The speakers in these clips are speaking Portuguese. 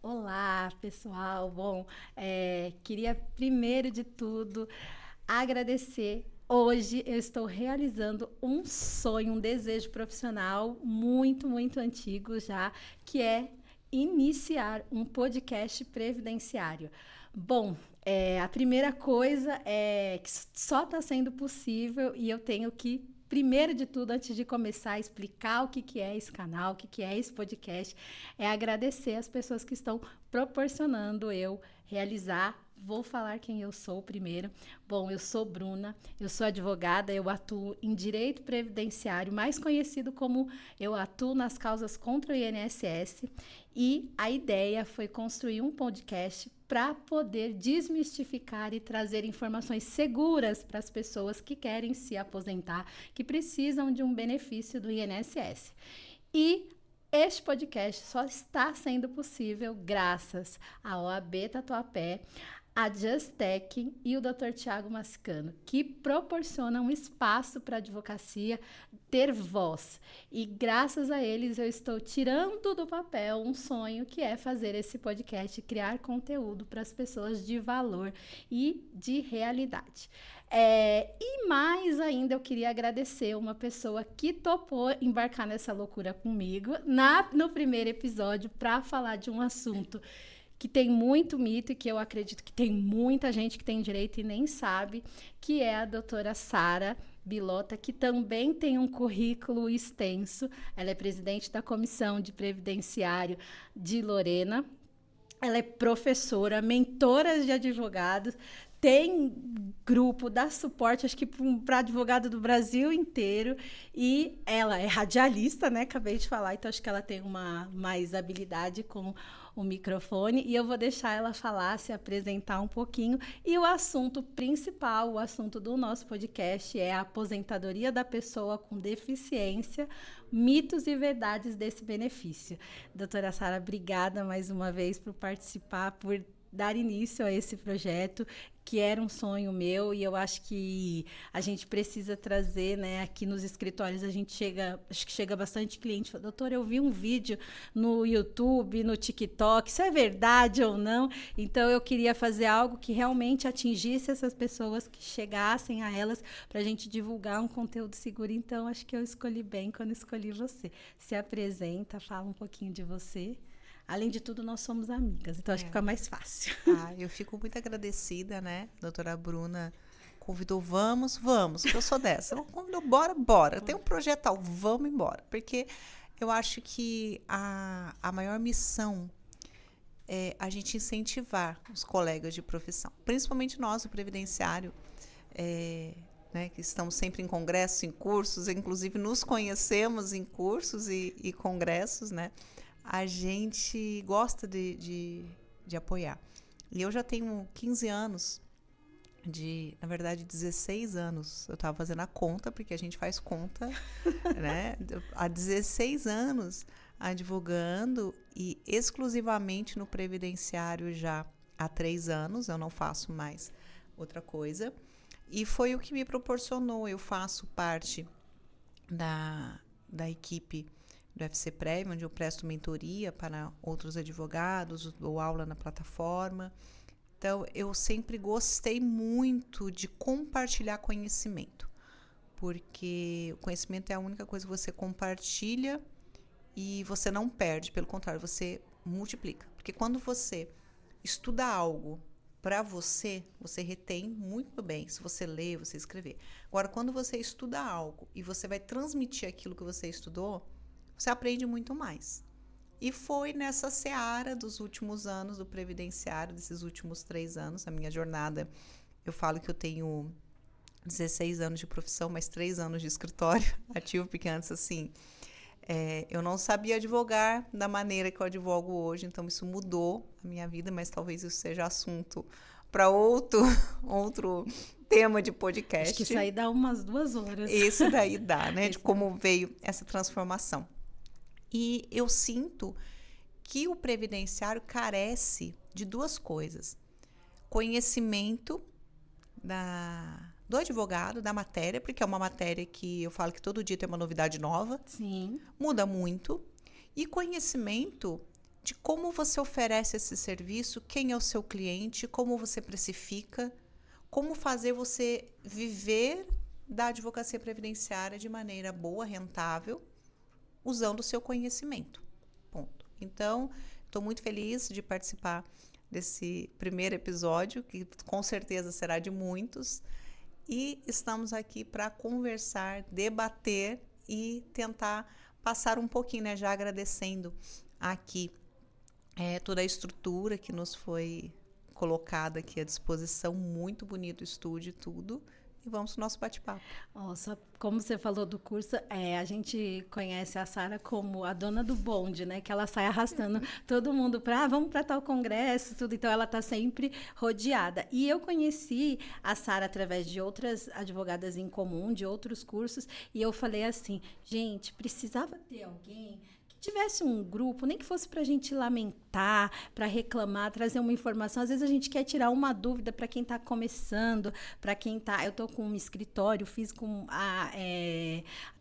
Olá, pessoal. Bom, queria primeiro de tudo agradecer. Hoje eu estou realizando um sonho, um desejo profissional muito, muito antigo já, que é iniciar um podcast previdenciário. Bom, a primeira coisa é que só está sendo possível e eu tenho que primeiro de tudo, antes de começar a explicar o que é esse canal, o que é esse podcast, é agradecer as pessoas que estão proporcionando eu realizar. Vou falar quem eu sou primeiro. Bom, eu sou Bruna, eu sou advogada, eu atuo em direito previdenciário, mais conhecido como eu atuo nas causas contra o INSS, e a ideia foi construir um podcast para poder desmistificar e trazer informações seguras para as pessoas que querem se aposentar, que precisam de um benefício do INSS. E este podcast só está sendo possível graças à OAB Tatuapé, a Just Tech e o Dr. Tiago Mascano, que proporcionam um espaço para a advocacia ter voz. E graças a eles eu estou tirando do papel um sonho que é fazer esse podcast, criar conteúdo para as pessoas de valor e de realidade. E mais ainda eu queria agradecer uma pessoa que topou embarcar nessa loucura comigo no primeiro episódio para falar de um assunto que tem muito mito e que eu acredito que tem muita gente que tem direito e nem sabe, que é a doutora Sara Bilota, que também tem um currículo extenso. Ela é presidente da Comissão de Previdenciário de Lorena. Ela é professora, mentora de advogados, tem grupo, dá suporte, acho que para advogado do Brasil inteiro, e ela é radialista, né? Acabei de falar, então acho que ela tem mais habilidade com o microfone, e eu vou deixar ela falar, se apresentar um pouquinho. E o assunto principal, o assunto do nosso podcast é a aposentadoria da pessoa com deficiência, mitos e verdades desse benefício. Doutora Sara, obrigada mais uma vez por participar, por dar início a esse projeto, que era um sonho meu, e eu acho que a gente precisa trazer, né, aqui nos escritórios, acho que chega bastante cliente, fala, doutora, eu vi um vídeo no YouTube, no TikTok, isso é verdade ou não? Então eu queria fazer algo que realmente atingisse essas pessoas, que chegassem a elas, para a gente divulgar um conteúdo seguro. Então acho que eu escolhi bem quando escolhi você. Se apresenta, fala um pouquinho de você. Além de tudo, nós somos amigas, então acho que fica mais fácil. Eu fico muito agradecida, né? Doutora Bruna convidou, vamos, que eu sou dessa. Convidou, bora. Tem um projeto, vamos embora. Porque eu acho que a maior missão é a gente incentivar os colegas de profissão, principalmente nós, o previdenciário, né, que estamos sempre em congressos, em cursos, inclusive nos conhecemos em cursos e congressos, né? A gente gosta de apoiar. E eu já tenho 15 anos, na verdade 16 anos, eu estava fazendo a conta, porque a gente faz conta, né? Há 16 anos advogando e exclusivamente no previdenciário já há 3 anos, eu não faço mais outra coisa. E foi o que me proporcionou, eu faço parte da equipe do FC Prev, onde eu presto mentoria para outros advogados, dou aula na plataforma. Então, eu sempre gostei muito de compartilhar conhecimento, porque o conhecimento é a única coisa que você compartilha e você não perde, pelo contrário, você multiplica. Porque quando você estuda algo para você retém muito bem, se você ler, você escrever. Agora, quando você estuda algo e você vai transmitir aquilo que você estudou, você aprende muito mais. E foi nessa seara dos últimos anos do previdenciário, desses últimos 3 anos, a minha jornada. Eu falo que eu tenho 16 anos de profissão, mais 3 anos de escritório ativo, porque antes, assim, eu não sabia advogar da maneira que eu advogo hoje, então isso mudou a minha vida, mas talvez isso seja assunto para outro tema de podcast. Acho que isso aí dá umas 2 horas. Isso daí dá, né? De como veio essa transformação. E eu sinto que o previdenciário carece de 2 coisas. Conhecimento do advogado, da matéria, porque é uma matéria que eu falo que todo dia tem uma novidade nova. Sim. Muda muito. E conhecimento de como você oferece esse serviço, quem é o seu cliente, como você precifica, como fazer você viver da advocacia previdenciária de maneira boa, rentável, usando o seu conhecimento. Ponto. Então, estou muito feliz de participar desse primeiro episódio, que com certeza será de muitos, e estamos aqui para conversar, debater e tentar passar um pouquinho, né, já agradecendo aqui toda a estrutura que nos foi colocada aqui à disposição, muito bonito o estúdio e tudo. E vamos para o nosso bate-papo. Nossa, como você falou do curso, a gente conhece a Sara como a dona do bonde, né? Que ela sai arrastando todo mundo para, vamos para tal congresso, tudo. Então, ela está sempre rodeada. E eu conheci a Sara através de outras advogadas em comum, de outros cursos, e eu falei assim, gente, precisava ter alguém que tivesse um grupo, nem que fosse para a gente lamentar, para reclamar, trazer uma informação. Às vezes a gente quer tirar uma dúvida para quem está começando, para quem está... Eu estou com um escritório, fiz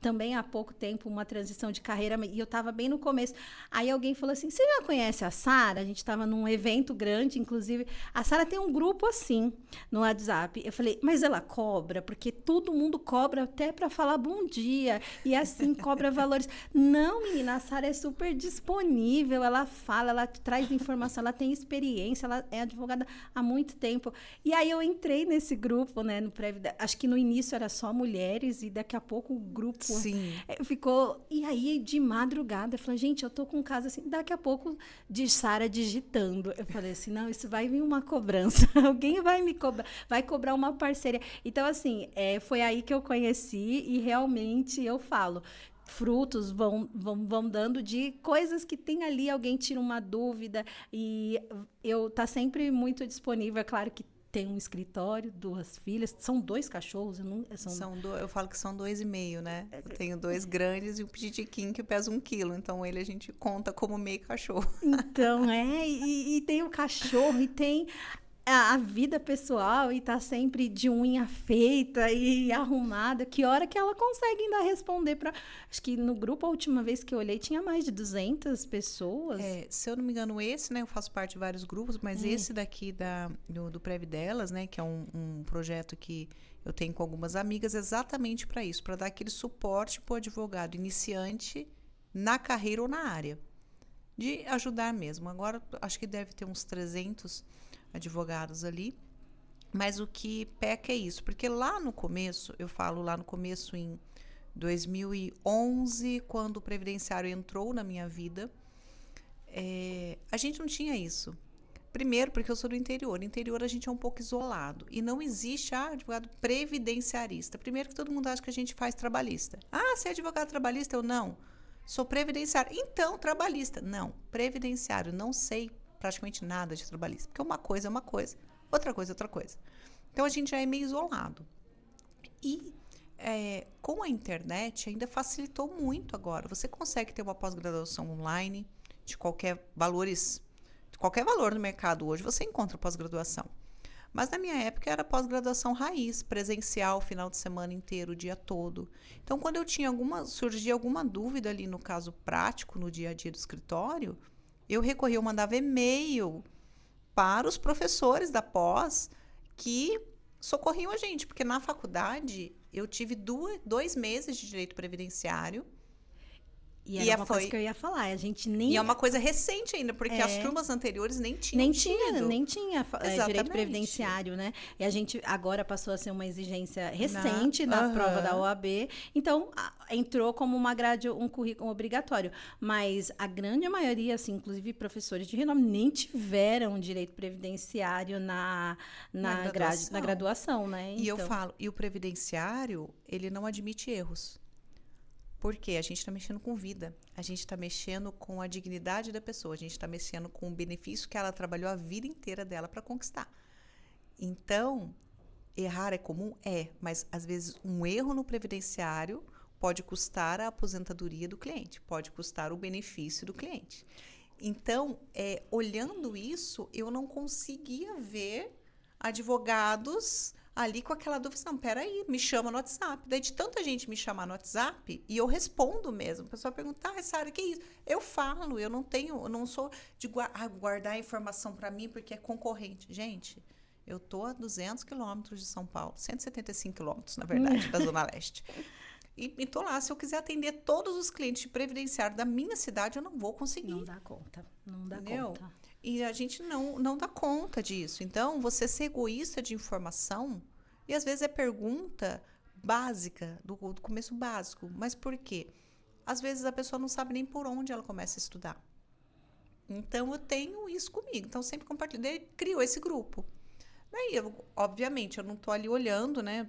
também há pouco tempo uma transição de carreira e eu estava bem no começo. Aí alguém falou assim, você já conhece a Sara? A gente estava num evento grande, inclusive. A Sara tem um grupo assim, no WhatsApp. Eu falei, mas ela cobra? Porque todo mundo cobra até para falar bom dia. E assim, cobra valores. Não, menina, a Sara é super disponível, ela fala, ela traz informação, ela tem experiência, ela é advogada há muito tempo. E aí eu entrei nesse grupo, né, no Previdência. Acho que no início era só mulheres e daqui a pouco o grupo ficou... E aí, de madrugada, eu falei, gente, eu tô com casa assim, daqui a pouco de Sara digitando. Eu falei assim, não, isso vai vir uma cobrança, alguém vai me cobrar, vai cobrar uma parceria. Então, assim, foi aí que eu conheci e realmente eu falo, frutos vão dando de coisas que tem ali, alguém tira uma dúvida e eu tá sempre muito disponível. É claro que tem um escritório, 2 filhas, são 2 cachorros, eu falo que são 2,5, né? Eu tenho 2 grandes e um pititiquinho que pesa 1 quilo, então ele a gente conta como meio cachorro. Então, e tem o cachorro, e tem a vida pessoal, e tá sempre de unha feita e arrumada. Que hora que ela consegue ainda responder para... Acho que no grupo, a última vez que eu olhei, tinha mais de 200 pessoas. Se eu não me engano, esse, né? Eu faço parte de vários grupos, mas esse daqui do Previdelas, né? Que é um projeto que eu tenho com algumas amigas, exatamente para isso, para dar aquele suporte para o advogado iniciante na carreira ou na área. De ajudar mesmo. Agora, acho que deve ter uns 300 advogados ali, mas o que peca é isso, porque lá no começo, eu falo lá no começo em 2011, quando o previdenciário entrou na minha vida, a gente não tinha isso. Primeiro, porque eu sou do interior. No interior, a gente é um pouco isolado. E não existe advogado previdenciarista. Primeiro que todo mundo acha que a gente faz trabalhista. Ah, você é advogado trabalhista? Eu não. Sou previdenciário. Então, trabalhista. Não, previdenciário. Não sei praticamente nada de trabalhista. Porque uma coisa é uma coisa, outra coisa é outra coisa. Então, a gente já é meio isolado. E com a internet, ainda facilitou muito agora. Você consegue ter uma pós-graduação online de qualquer valor no mercado hoje, você encontra pós-graduação. Mas na minha época era pós-graduação raiz, presencial, final de semana inteiro, o dia todo. Então, quando eu tinha surgia alguma dúvida ali no caso prático, no dia a dia do escritório, eu mandava e-mail para os professores da pós que socorriam a gente, porque na faculdade eu tive 2 meses de direito previdenciário. E era uma coisa que eu ia falar, a gente nem... E é uma coisa recente ainda, porque as turmas anteriores nem tinham Nem tinha direito previdenciário, né? E a gente agora passou a ser uma exigência recente na prova da OAB. Então, entrou como uma grade, um currículo obrigatório. Mas a grande maioria, assim, inclusive professores de renome, nem tiveram direito previdenciário na graduação, né? E eu falo, e o previdenciário, ele não admite erros. Porque a gente está mexendo com vida, a gente está mexendo com a dignidade da pessoa, a gente está mexendo com o benefício que ela trabalhou a vida inteira dela para conquistar. Então, errar é comum? Mas às vezes um erro no previdenciário pode custar a aposentadoria do cliente, pode custar o benefício do cliente. Então, olhando isso, eu não conseguia ver advogados ali com aquela dúvida, não, peraí, me chama no WhatsApp. Daí de tanta gente me chamar no WhatsApp, e eu respondo mesmo. A pessoa pergunta, Sara, que é isso? Eu falo, eu não sou de guardar a informação para mim porque é concorrente. Gente, eu tô a 200 quilômetros de São Paulo, 175 quilômetros, na verdade, da Zona Leste. E tô lá, se eu quiser atender todos os clientes de previdenciário da minha cidade, eu não vou conseguir. Não dá conta, não dá Entendeu? conta. E a gente não dá conta disso. Então, você ser egoísta de informação, e às vezes é pergunta básica, do começo básico. Mas por quê? Às vezes a pessoa não sabe nem por onde ela começa a estudar. Então, eu tenho isso comigo. Então, sempre compartilho. Daí, criou esse grupo. Daí, obviamente, eu não estou ali olhando, né?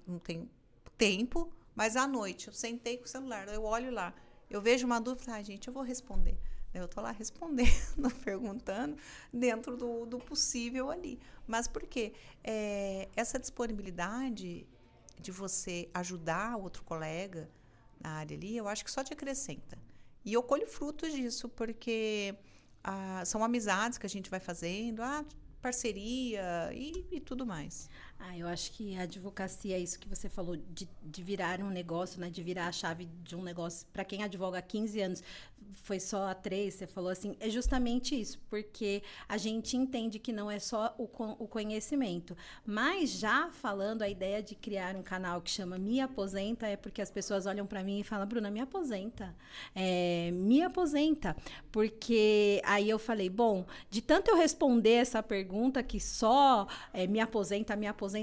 Não tem tempo, mas à noite, eu sentei com o celular, eu olho lá, eu vejo uma dúvida, gente, eu vou responder. Eu estou lá respondendo, perguntando, dentro do possível ali. Mas por quê? Essa disponibilidade de você ajudar outro colega na área ali, eu acho que só te acrescenta. E eu colho frutos disso, porque são amizades que a gente vai fazendo, parceria e tudo mais. Eu acho que a advocacia é isso que você falou, de virar um negócio, né? De virar a chave de um negócio. Para quem advoga há 15 anos, foi só há 3, você falou assim, é justamente isso, porque a gente entende que não é só o conhecimento. Mas já falando a ideia de criar um canal que chama Me Aposenta, é porque as pessoas olham para mim e falam, Bruna, me aposenta. Me aposenta. Porque aí eu falei, bom, de tanto eu responder essa pergunta que só me aposenta,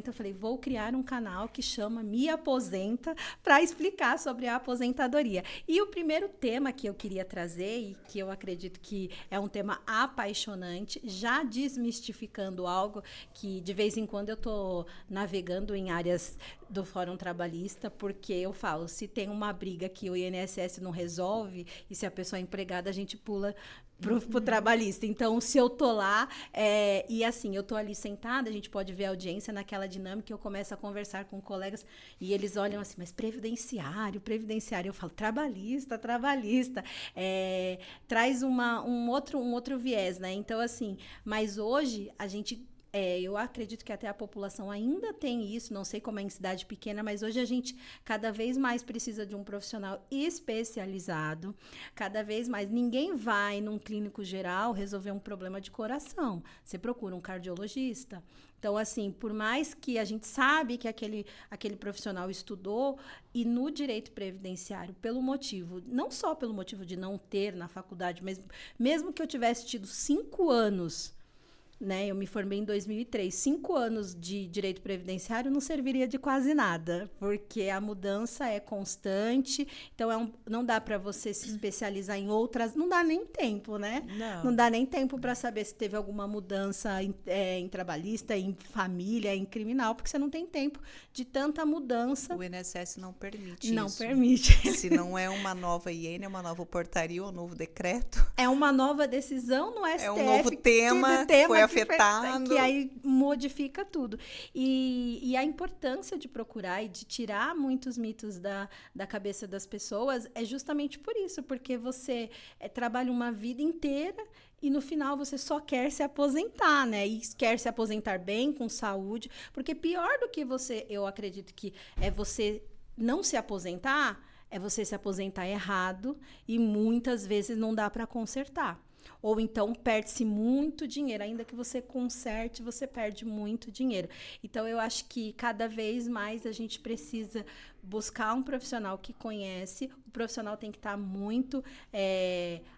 eu falei, vou criar um canal que chama Me Aposenta para explicar sobre a aposentadoria. E o primeiro tema que eu queria trazer, e que eu acredito que é um tema apaixonante, já desmistificando algo que de vez em quando eu estou navegando em áreas do Fórum Trabalhista, porque eu falo, se tem uma briga que o INSS não resolve, e se a pessoa é empregada, a gente pula pro trabalhista. Então, se eu tô lá, e assim, eu tô ali sentada, a gente pode ver a audiência naquela dinâmica, eu começo a conversar com colegas, e eles olham assim, mas previdenciário, eu falo, trabalhista, traz um outro viés, né? Então, assim, mas hoje, a gente... eu acredito que até a população ainda tem isso, não sei como é em cidade pequena, mas hoje a gente cada vez mais precisa de um profissional especializado, cada vez mais. Ninguém vai num clínico geral resolver um problema de coração, você procura um cardiologista. Então, assim, por mais que a gente sabe que aquele profissional estudou, e no direito previdenciário, não só pelo motivo de não ter na faculdade, mas mesmo que eu tivesse tido 5 anos, né, eu me formei em 2003. 5 anos de direito previdenciário não serviria de quase nada, porque a mudança é constante. Então, não dá para você se especializar em outras... Não dá nem tempo, né? Não dá nem tempo para saber se teve alguma mudança em trabalhista, em família, em criminal, porque você não tem tempo de tanta mudança. O INSS não permite isso. Não permite. Se não é uma nova IN, é uma nova portaria, um novo decreto. É uma nova decisão no STF. É um novo tema, foi afetado. Que aí modifica tudo. E a importância de procurar e de tirar muitos mitos da cabeça das pessoas é justamente por isso, porque você trabalha uma vida inteira e no final você só quer se aposentar, né? E quer se aposentar bem, com saúde, porque pior do que eu acredito que é você não se aposentar, é você se aposentar errado e muitas vezes não dá para consertar. Ou então perde-se muito dinheiro. Ainda que você conserte, você perde muito dinheiro. Então, eu acho que cada vez mais a gente precisa buscar um profissional que conhece. O profissional tem que estar muito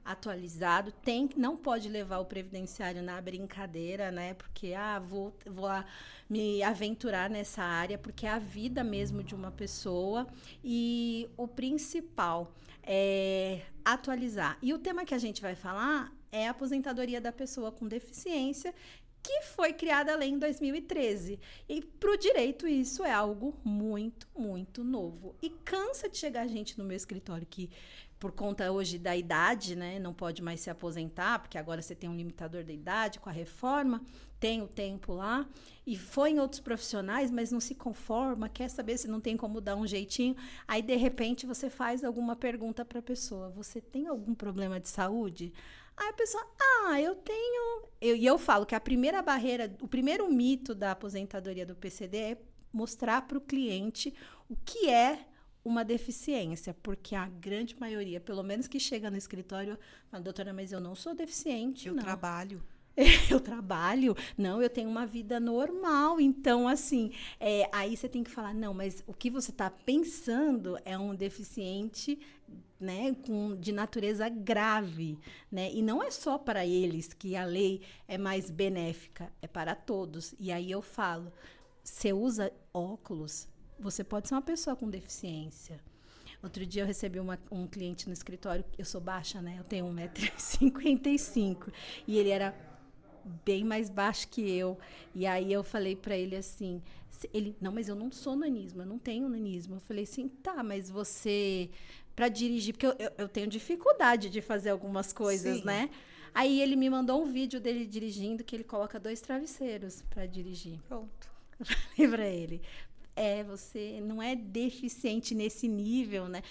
atualizado. Não pode levar o previdenciário na brincadeira, né? Porque, vou lá me aventurar nessa área, porque é a vida mesmo de uma pessoa. E o principal é atualizar. E o tema que a gente vai falar é a aposentadoria da pessoa com deficiência, que foi criada a lei em 2013. E para o direito isso é algo muito, muito novo. E cansa de chegar gente no meu escritório que, por conta hoje da idade, né, não pode mais se aposentar, porque agora você tem um limitador da idade com a reforma, tem o tempo lá, e foi em outros profissionais, mas não se conforma, quer saber se não tem como dar um jeitinho. Aí, de repente, você faz alguma pergunta para a pessoa. Você tem algum problema de saúde? Aí a pessoa, eu tenho... E eu falo que a primeira barreira, o primeiro mito da aposentadoria do PCD é mostrar para o cliente o que é uma deficiência, porque a grande maioria, pelo menos que chega no escritório, fala, doutora, mas eu não sou deficiente, Eu não. trabalho. Eu trabalho, não, eu tenho uma vida normal. Então, assim, aí você tem que falar, não, mas o que você está pensando é um deficiente, né, de natureza grave, né? E não é só para eles que a lei é mais benéfica, é para todos. E aí eu falo, você usa óculos, você pode ser uma pessoa com deficiência. Outro dia eu recebi um cliente no escritório, eu sou baixa, né? Eu tenho 1,55 m. E ele era bem mais baixo que eu. E aí eu falei para ele assim, não, mas eu não sou nanismo, eu não tenho nanismo. Eu falei assim, tá, mas você, para dirigir, porque eu tenho dificuldade de fazer algumas coisas, Sim. né? Aí ele me mandou um vídeo dele dirigindo, que ele coloca 2 travesseiros para dirigir. Pronto. Eu falei para ele, você não é deficiente nesse nível, né?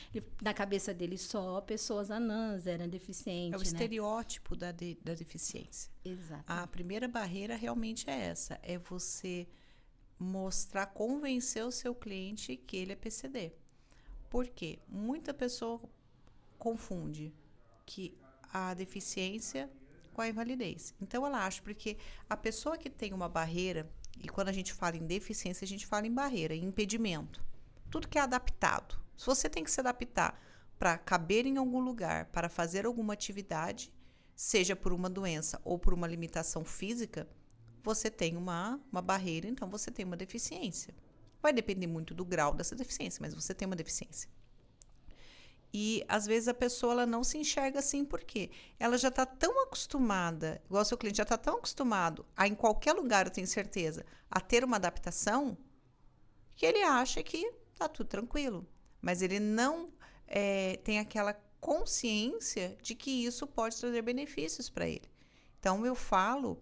Na cabeça dele, só pessoas anãs eram deficientes, É o estereótipo da deficiência. Exato. A primeira barreira realmente é essa, é você mostrar, convencer o seu cliente que ele é PCD. Por quê? Muita pessoa confunde que a deficiência com a invalidez. Então, ela acha, porque a pessoa que tem uma barreira, e quando a gente fala em deficiência, a gente fala em barreira, em impedimento. Tudo que é adaptado. Se você tem que se adaptar para caber em algum lugar, para fazer alguma atividade, seja por uma doença ou por uma limitação física, você tem uma barreira, então você tem uma deficiência. Vai depender muito do grau dessa deficiência, mas você tem uma deficiência. E, às vezes, a pessoa ela não se enxerga assim, por quê? Ela já está tão acostumada, igual o seu cliente já está tão acostumado a, em qualquer lugar, eu tenho certeza, a ter uma adaptação, que ele acha que está tudo tranquilo. Mas ele não tem aquela consciência de que isso pode trazer benefícios para ele. Então, eu falo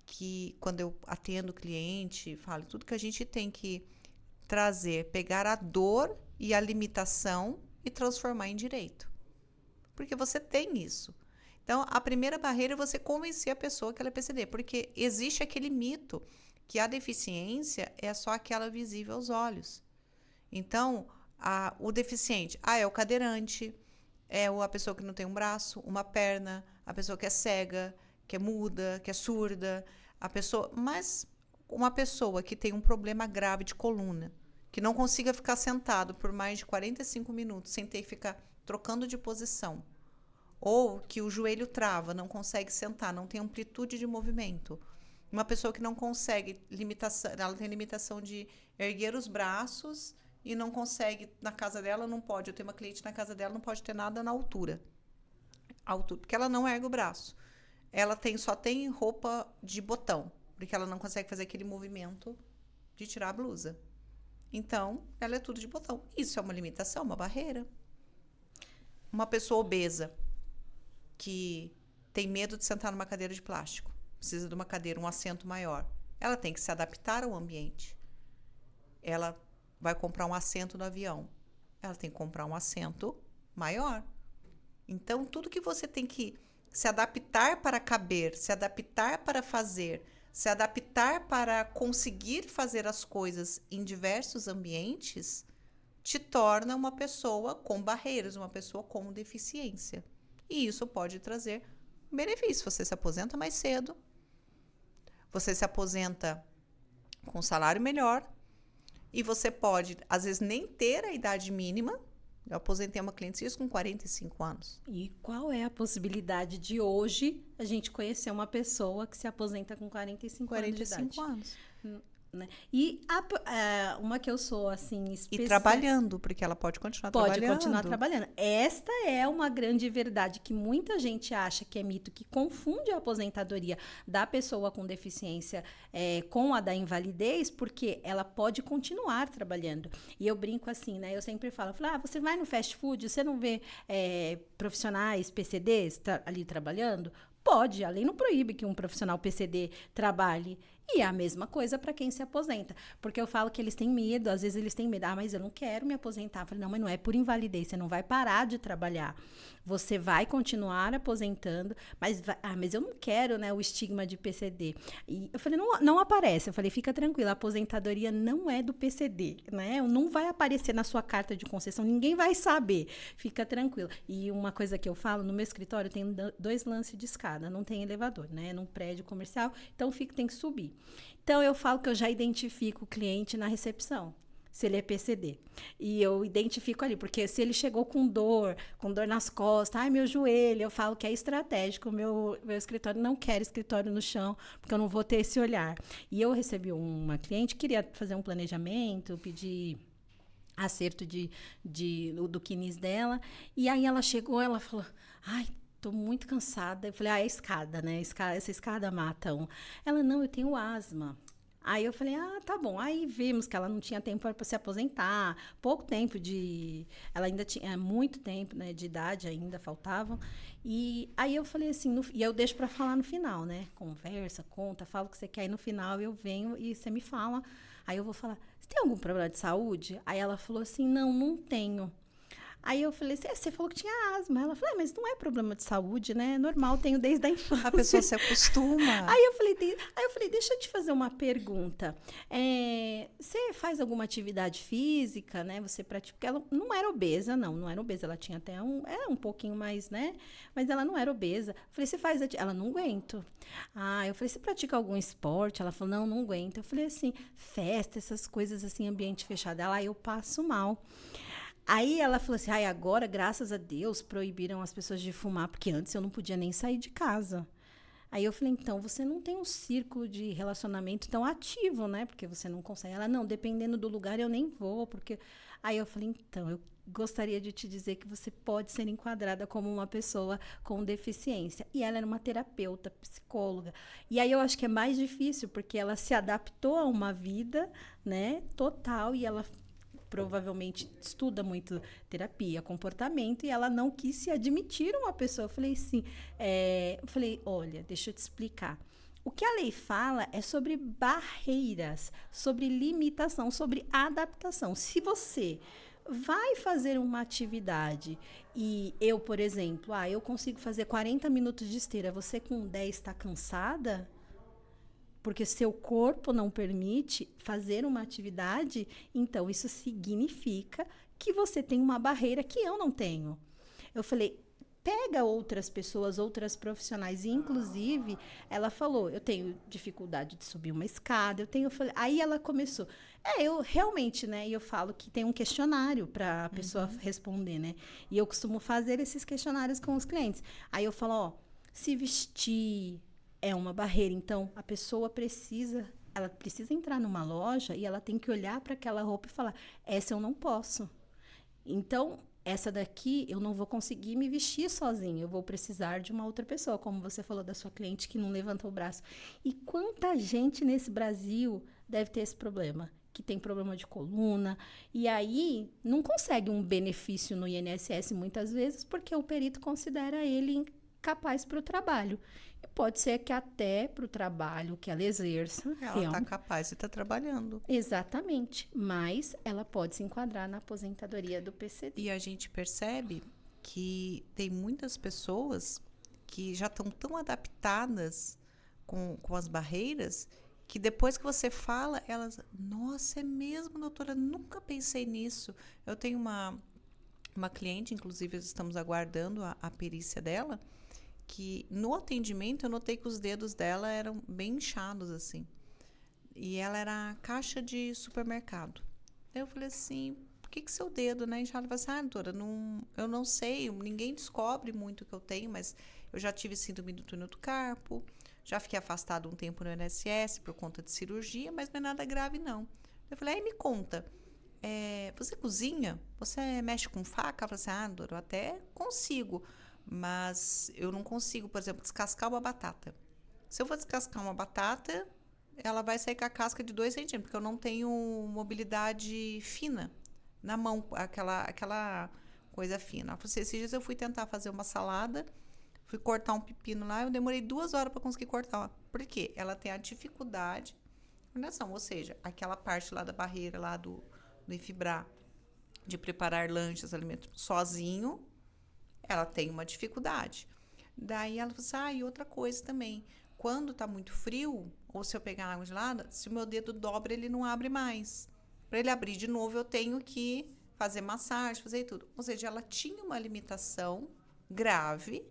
que, quando eu atendo o cliente, falo tudo que a gente tem que trazer, pegar a dor e a limitação e transformar em direito. Porque você tem isso. Então, a primeira barreira é você convencer a pessoa que ela é PCD, porque existe aquele mito que a deficiência é só aquela visível aos olhos. Então, o deficiente, é o cadeirante, é a pessoa que não tem um braço, uma perna, a pessoa que é cega, que é muda, que é surda, mas uma pessoa que tem um problema grave de coluna, que não consiga ficar sentado por mais de 45 minutos sem ter que ficar trocando de posição, ou que o joelho trava, não consegue sentar, não tem amplitude de movimento. Uma pessoa que não consegue, ela tem limitação de erguer os braços e não consegue, na casa dela não pode, eu tenho uma cliente na casa dela, não pode ter nada na altura, porque ela não ergue o braço. Ela só tem roupa de botão, porque ela não consegue fazer aquele movimento de tirar a blusa. Então, ela é tudo de botão. Isso é uma limitação, uma barreira. Uma pessoa obesa que tem medo de sentar numa cadeira de plástico, precisa de uma cadeira, um assento maior. Ela tem que se adaptar ao ambiente. Ela vai comprar um assento no avião. Ela tem que comprar um assento maior. Então, tudo que você tem que se adaptar para caber, se adaptar para fazer, se adaptar para conseguir fazer as coisas em diversos ambientes, te torna uma pessoa com barreiras, uma pessoa com deficiência. E isso pode trazer benefício. Você se aposenta mais cedo, você se aposenta com um salário melhor, e você pode, às vezes, nem ter a idade mínima. Eu aposentei uma cliente isso com 45 anos. E qual é a possibilidade de hoje a gente conhecer uma pessoa que se aposenta com 45 anos de idade? 45 anos. Né? E uma que eu sou, assim, E trabalhando, porque ela pode continuar trabalhando. Pode continuar trabalhando. Esta é uma grande verdade que muita gente acha que é mito, que confunde a aposentadoria da pessoa com deficiência com a da invalidez, porque ela pode continuar trabalhando. E eu brinco assim, né? Eu sempre falo, você vai no fast food, você não vê profissionais PCDs ali trabalhando? Pode, a lei não proíbe que um profissional PCD trabalhe. E é a mesma coisa para quem se aposenta. Porque eu falo que eles têm medo, às vezes eles têm medo. Ah, mas eu não quero me aposentar. Eu falei, não, mas não é por invalidez, você não vai parar de trabalhar. Você vai continuar aposentando, mas eu não quero, né, o estigma de PCD. E eu falei, não aparece. Eu falei, fica tranquila, a aposentadoria não é do PCD, né? Não vai aparecer na sua carta de concessão, ninguém vai saber. Fica tranquila. E uma coisa que eu falo, no meu escritório tem 2 lances de escada, não tem elevador, né? Num prédio comercial, então tem que subir. Então eu falo que eu já identifico o cliente na recepção, se ele é PCD. E eu identifico ali, porque se ele chegou com dor nas costas, ai, meu joelho, eu falo que é estratégico, meu escritório não quer escritório no chão, porque eu não vou ter esse olhar. E eu recebi uma cliente, queria fazer um planejamento, pedir acerto do quinis dela, e aí ela chegou, ela falou, ai, tô muito cansada. Eu falei, é a escada, né? Essa escada mata um. Ela, não, eu tenho asma. Aí eu falei, tá bom. Aí vimos que ela não tinha tempo para se aposentar, pouco tempo ela ainda tinha muito tempo, né, de idade ainda, faltavam. E aí eu falei assim, e eu deixo para falar no final, né? Conversa, conta, fala o que você quer, e no final eu venho e você me fala. Aí eu vou falar, você tem algum problema de saúde? Aí ela falou assim, não tenho. Aí eu falei, você falou que tinha asma. Ela falou, mas não é problema de saúde, né? É normal, tenho desde a infância. A pessoa se acostuma. Aí eu falei, deixa eu te fazer uma pergunta. Você faz alguma atividade física, né? Você pratica? Porque ela não era obesa, não era obesa. Ela tinha até era um pouquinho mais, né? Mas ela não era obesa. Eu falei, você faz ela não aguento. Eu falei, você pratica algum esporte? Ela falou, não aguento. Eu falei assim, festa, essas coisas assim, ambiente fechado. Ela, eu passo mal. Aí ela falou assim, agora, graças a Deus, proibiram as pessoas de fumar, porque antes eu não podia nem sair de casa. Aí eu falei, então, você não tem um círculo de relacionamento tão ativo, né? Porque você não consegue. Ela, não, dependendo do lugar eu nem vou, porque... Aí eu falei, então, eu gostaria de te dizer que você pode ser enquadrada como uma pessoa com deficiência. E ela era uma terapeuta, psicóloga. E aí eu acho que é mais difícil, porque ela se adaptou a uma vida, né, total, e ela provavelmente estuda muito terapia, comportamento, e ela não quis se admitir uma pessoa. Eu falei assim, olha, deixa eu te explicar. O que a lei fala é sobre barreiras, sobre limitação, sobre adaptação. Se você vai fazer uma atividade e eu, por exemplo, eu consigo fazer 40 minutos de esteira, você com 10 está cansada? Porque seu corpo não permite fazer uma atividade, então isso significa que você tem uma barreira que eu não tenho. Eu falei, pega outras pessoas, outras profissionais, e inclusive ela falou, eu tenho dificuldade de subir uma escada, aí ela começou, eu realmente, né, e eu falo que tem um questionário para a pessoa responder, né, e eu costumo fazer esses questionários com os clientes. Aí eu falo, se vestir é uma barreira, então a pessoa ela precisa entrar numa loja e ela tem que olhar para aquela roupa e falar, essa eu não posso. Então, essa daqui eu não vou conseguir me vestir sozinha, eu vou precisar de uma outra pessoa, como você falou da sua cliente que não levantou o braço. E quanta gente nesse Brasil deve ter esse problema, que tem problema de coluna, e aí não consegue um benefício no INSS muitas vezes, porque o perito considera ele incapaz para o trabalho. E pode ser que até para o trabalho que ela exerça... Ela está capaz de estar trabalhando. Exatamente. Mas ela pode se enquadrar na aposentadoria do PCD. E a gente percebe que tem muitas pessoas que já estão tão adaptadas com as barreiras que depois que você fala, elas... Nossa, é mesmo, doutora? Nunca pensei nisso. Eu tenho uma cliente, inclusive estamos aguardando a perícia dela, que no atendimento eu notei que os dedos dela eram bem inchados, assim. E ela era caixa de supermercado. Aí eu falei assim, por que seu dedo, né, inchado? Ela falou assim, doutora, eu não sei, ninguém descobre muito o que eu tenho, mas eu já tive síndrome do túnel do carpo, já fiquei afastada um tempo no INSS por conta de cirurgia, mas não é nada grave, não. Eu falei, me conta, você cozinha? Você mexe com faca? Ela falou assim, doutora, eu até consigo, mas eu não consigo, por exemplo, descascar uma batata. Se eu for descascar uma batata, ela vai sair com a casca de 2 centímetros, porque eu não tenho mobilidade fina na mão, aquela coisa fina. Esses dias eu fui tentar fazer uma salada, Fui cortar um pepino lá, eu demorei 2 horas para conseguir cortar. Por quê? Ela tem a dificuldade de coordenação, ou seja, aquela parte lá da barreira, lá do Ifibra, de preparar lanches, alimentos sozinho, ela tem uma dificuldade. Daí ela falou assim, e outra coisa também, quando tá muito frio, ou se eu pegar água gelada, se o meu dedo dobra, ele não abre mais. Para ele abrir de novo, eu tenho que fazer massagem, fazer tudo. Ou seja, ela tinha uma limitação grave,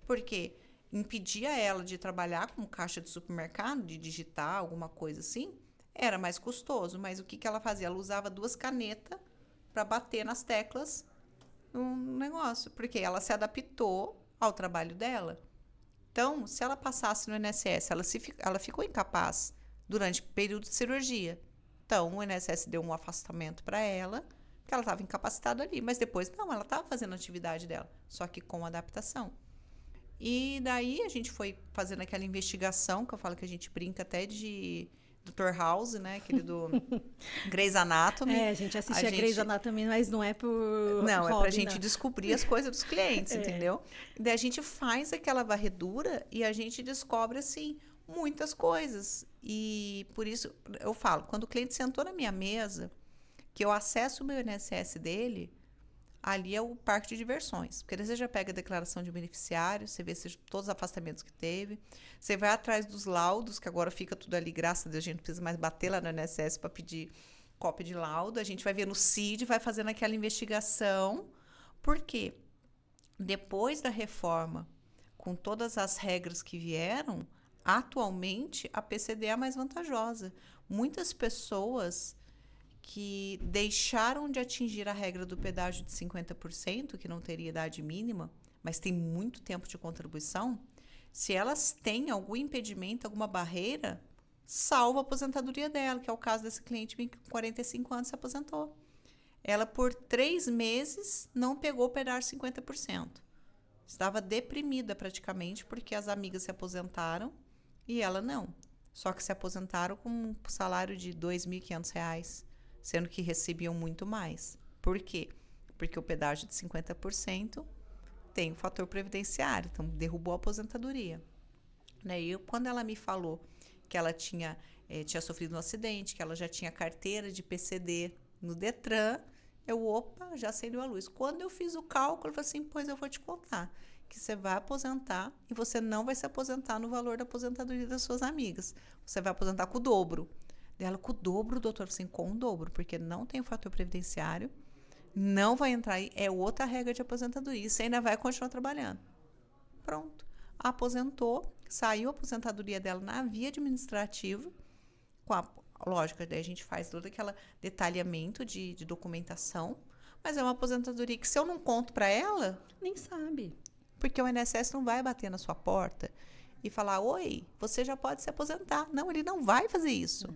porque impedia ela de trabalhar como caixa de supermercado, de digitar alguma coisa assim, era mais custoso. Mas o que ela fazia? Ela usava 2 canetas para bater nas teclas no negócio, porque ela se adaptou ao trabalho dela. Então, se ela passasse no INSS, ela ficou incapaz durante o período de cirurgia. Então, o INSS deu um afastamento para ela, porque ela estava incapacitada ali. Mas depois, não, ela estava fazendo a atividade dela, só que com adaptação. E daí a gente foi fazendo aquela investigação, que eu falo que a gente brinca até de Dr. House, né? Aquele do Grey's Anatomy. A gente assiste a Grey's Anatomy, mas não é por Não, hobby, é pra gente descobrir as coisas dos clientes, É. entendeu? Daí a gente faz aquela varredura e a gente descobre, assim, muitas coisas. E por isso, eu falo, quando o cliente sentou na minha mesa, que eu acesso o meu INSS dele, ali é o parque de diversões. Porque daí você já pega a declaração de beneficiário, você vê todos os afastamentos que teve, você vai atrás dos laudos, que agora fica tudo ali, graças a Deus, a gente não precisa mais bater lá no INSS para pedir cópia de laudo, a gente vai ver no CID, vai fazendo aquela investigação. Por quê? Depois da reforma, com todas as regras que vieram, atualmente a PCD é a mais vantajosa. Muitas pessoas que deixaram de atingir a regra do pedágio de 50%, que não teria idade mínima, mas tem muito tempo de contribuição, se elas têm algum impedimento, alguma barreira, salva a aposentadoria dela, que é o caso desse cliente que com 45 anos se aposentou. Ela, por 3 meses, não pegou o pedágio 50%. Estava deprimida praticamente, porque as amigas se aposentaram e ela não. Só que se aposentaram com um salário de R$ 2.500, sendo que recebiam muito mais. Por quê? Porque o pedágio de 50% tem o fator previdenciário, então derrubou a aposentadoria. E quando ela me falou que ela tinha sofrido um acidente, que ela já tinha carteira de PCD no Detran, já acendeu a luz. Quando eu fiz o cálculo, eu falei assim, pois eu vou te contar, que você vai aposentar e você não vai se aposentar no valor da aposentadoria das suas amigas. Você vai aposentar com o dobro. Dela, com o dobro, doutor, assim, com o dobro, porque não tem o fator previdenciário, não vai entrar aí, é outra regra de aposentadoria, e você ainda vai continuar trabalhando. Pronto. Aposentou, saiu a aposentadoria dela na via administrativa, lógico, daí a gente faz todo aquele detalhamento de documentação, mas é uma aposentadoria que se eu não conto para ela... Nem sabe. Porque o INSS não vai bater na sua porta e falar, oi, você já pode se aposentar. Não, ele não vai fazer isso.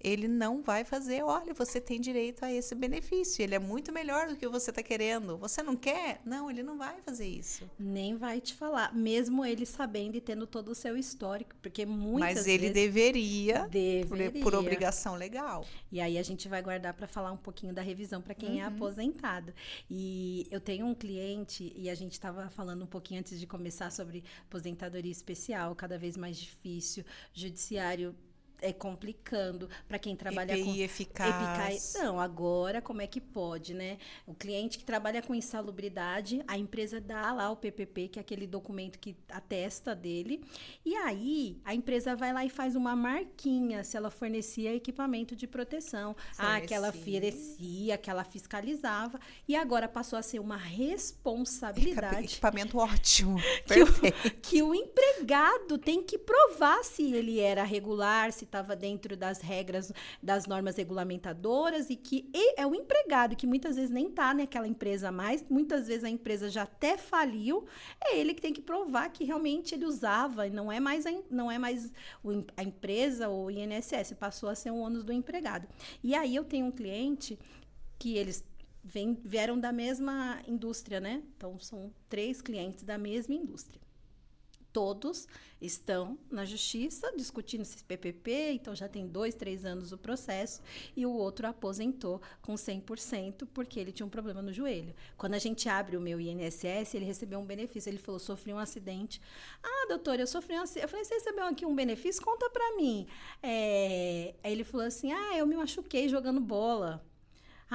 Ele não vai fazer, olha, você tem direito a esse benefício, ele é muito melhor do que você está querendo. Você não quer? Não, ele não vai fazer isso. Nem vai te falar, mesmo ele sabendo e tendo todo o seu histórico, porque muitas Mas ele vezes... deveria. Por obrigação legal. E aí a gente vai guardar para falar um pouquinho da revisão para quem é aposentado. E eu tenho um cliente, e a gente estava falando um pouquinho antes de começar sobre aposentadoria especial, cada vez mais difícil, judiciário complicando para quem trabalha EPI com eficaz. Não, agora como é que pode, né? O cliente que trabalha com insalubridade, a empresa dá lá o PPP, que é aquele documento que atesta dele, e aí a empresa vai lá e faz uma marquinha se ela fornecia equipamento de proteção, que ela oferecia, que ela fiscalizava, e agora passou a ser uma responsabilidade. Equipamento ótimo, perfeito. Que o empregado tem que provar se ele era regular, se estava dentro das regras, das normas regulamentadoras, e que é o empregado, que muitas vezes nem está naquela empresa mais, muitas vezes a empresa já até faliu, é ele que tem que provar que realmente ele usava, e não é mais a empresa ou o INSS, passou a ser um ônus do empregado. E aí eu tenho um cliente que eles vieram da mesma indústria, né? Então, são 3 clientes da mesma indústria. Todos estão na justiça discutindo esse PPP, então já tem 2, 3 anos o processo, e o outro aposentou com 100% porque ele tinha um problema no joelho. Quando a gente abre o meu INSS, ele recebeu um benefício, ele falou, sofri um acidente. Ah, doutora, eu sofri um acidente. Eu falei, você recebeu aqui um benefício? Conta pra mim. Aí ele falou assim, eu me machuquei jogando bola.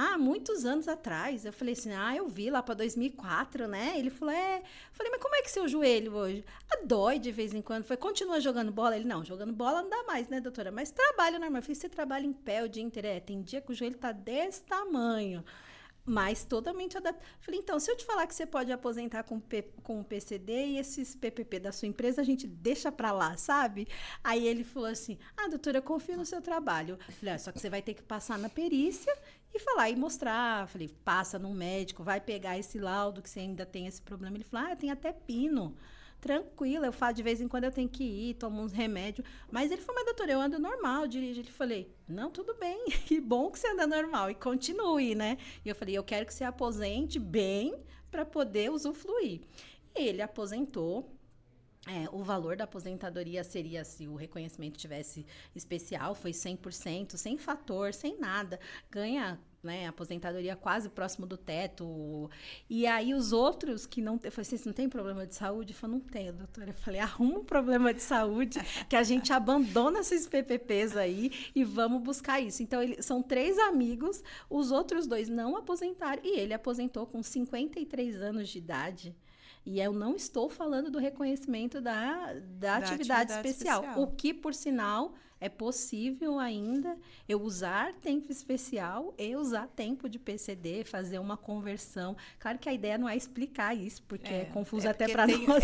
Ah, muitos anos atrás. Eu falei assim, eu vi lá para 2004, né? Ele falou, Eu falei, mas como é que seu joelho hoje? Dói de vez em quando. Foi, continua jogando bola? Ele, não, jogando bola não dá mais, né, doutora? Mas trabalho normal. Eu falei, você trabalha em pé o dia inteiro? Tem dia que o joelho tá desse tamanho. Mas totalmente adaptado. Falei, então, se eu te falar que você pode aposentar com o PCD e esses PPP da sua empresa, a gente deixa pra lá, sabe? Aí ele falou assim, doutora, eu confio no seu trabalho. Falei, só que você vai ter que passar na perícia e falar e mostrar. Falei, passa num médico, vai pegar esse laudo que você ainda tem esse problema. Ele falou, tem até pino. Tranquila, eu falo, de vez em quando eu tenho que ir, tomo uns remédios. Mas ele falou, mas doutora, eu ando normal, dirijo. Ele falei, não, tudo bem, que bom que você anda normal e continue, né? E eu falei, eu quero que você aposente bem para poder usufruir. E ele aposentou. O valor da aposentadoria seria, se o reconhecimento tivesse especial, foi 100%, sem fator, sem nada. Ganha, né, aposentadoria quase próximo do teto. E aí os outros que não... Eu falei, vocês não tem problema de saúde? Eu falei, não tenho, doutora. Eu falei, arruma um problema de saúde que a gente abandona esses PPPs aí e vamos buscar isso. Então, são 3 amigos, os outros 2 não aposentaram e ele aposentou com 53 anos de idade. E eu não estou falando do reconhecimento da atividade especial. O que, por sinal, é possível ainda eu usar tempo especial e usar tempo de PCD, fazer uma conversão. Claro que a ideia não é explicar isso, porque é confuso até para nós.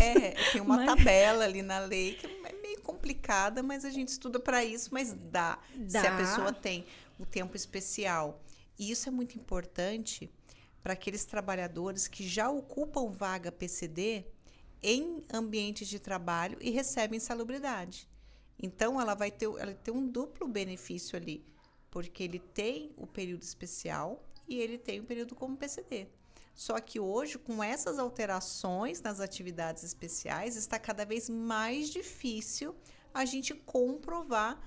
Tem uma tabela ali na lei que é meio complicada, mas a gente estuda para isso, mas dá. Se a pessoa tem o tempo especial. E isso é muito importante para aqueles trabalhadores que já ocupam vaga PCD em ambientes de trabalho e recebem insalubridade. Então, ela vai ter um duplo benefício ali, porque ele tem o período especial e ele tem o período como PCD. Só que hoje, com essas alterações nas atividades especiais, está cada vez mais difícil a gente comprovar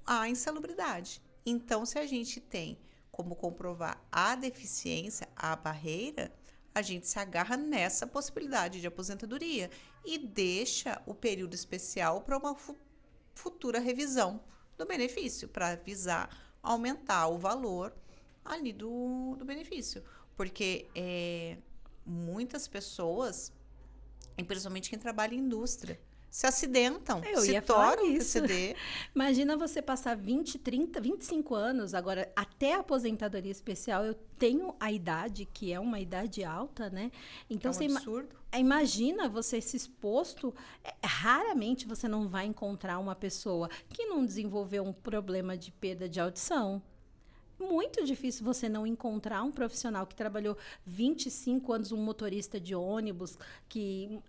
a insalubridade. Então, se a gente tem como comprovar a deficiência, a barreira, a gente se agarra nessa possibilidade de aposentadoria e deixa o período especial para uma futura revisão do benefício, para visar aumentar o valor ali do benefício. Porque muitas pessoas, e principalmente quem trabalha em indústria, se acidentam, se tornam PCD. Imagina você passar 20, 30, 25 anos, agora até a aposentadoria especial, eu tenho a idade, que é uma idade alta, né? Então, é um absurdo. Imagina você se exposto, raramente você não vai encontrar uma pessoa que não desenvolveu um problema de perda de audição. Muito difícil você não encontrar um profissional que trabalhou 25 anos, um motorista de ônibus, que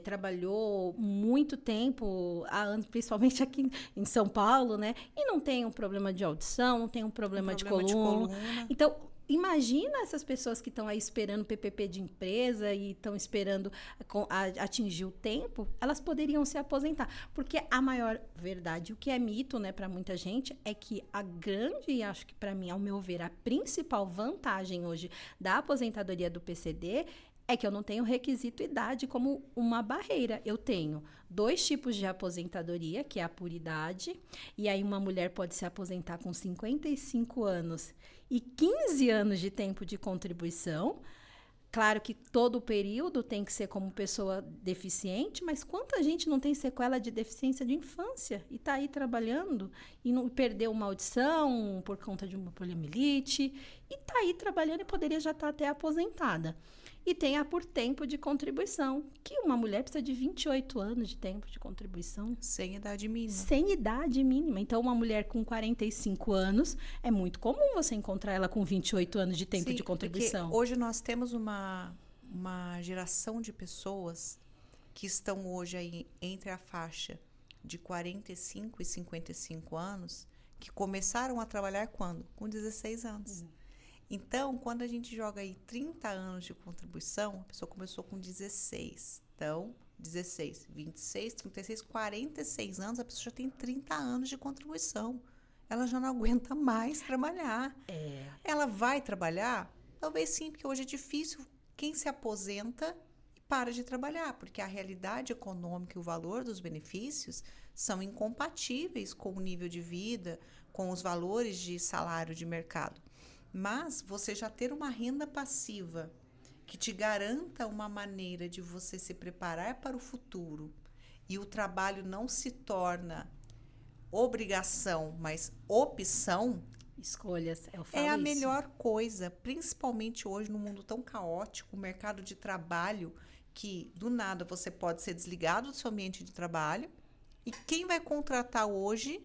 trabalhou muito tempo, principalmente aqui em São Paulo, né? E não tem um problema de audição, não tem um problema de coluna. Então, imagina essas pessoas que estão aí esperando PPP de empresa e estão esperando atingir o tempo, elas poderiam se aposentar. Porque a maior verdade, o que é mito, né, para muita gente, é que a grande, e acho que para mim, ao meu ver, a principal vantagem hoje da aposentadoria do PCD é que eu não tenho requisito idade como uma barreira. Eu tenho 2 tipos de aposentadoria, que é a por idade, e aí uma mulher pode se aposentar com 55 anos e 15 anos de tempo de contribuição. Claro que todo o período tem que ser como pessoa deficiente, mas quanta gente não tem sequela de deficiência de infância e está aí trabalhando e não perdeu uma audição por conta de uma poliomielite e está aí trabalhando e poderia já estar até aposentada. E tem a por tempo de contribuição, que uma mulher precisa de 28 anos de tempo de contribuição. Sem idade mínima. Sem idade mínima. Então, uma mulher com 45 anos, é muito comum você encontrar ela com 28 anos de tempo de contribuição. Hoje nós temos uma geração de pessoas que estão hoje aí entre a faixa de 45 e 55 anos, que começaram a trabalhar quando? Com 16 anos. Então, quando a gente joga aí 30 anos de contribuição, a pessoa começou com 16. Então, 16, 26, 36, 46 anos, a pessoa já tem 30 anos de contribuição. Ela já não aguenta mais trabalhar. Ela vai trabalhar? Talvez sim, porque hoje é difícil quem se aposenta e para de trabalhar, porque a realidade econômica e o valor dos benefícios são incompatíveis com o nível de vida, com os valores de salário de mercado. Mas você já ter uma renda passiva que te garanta uma maneira de você se preparar para o futuro e o trabalho não se torna obrigação, mas opção, Escolhas, eu falo é a isso. melhor coisa, principalmente hoje no mundo tão caótico, o mercado de trabalho, que do nada você pode ser desligado do seu ambiente de trabalho, e quem vai contratar hoje?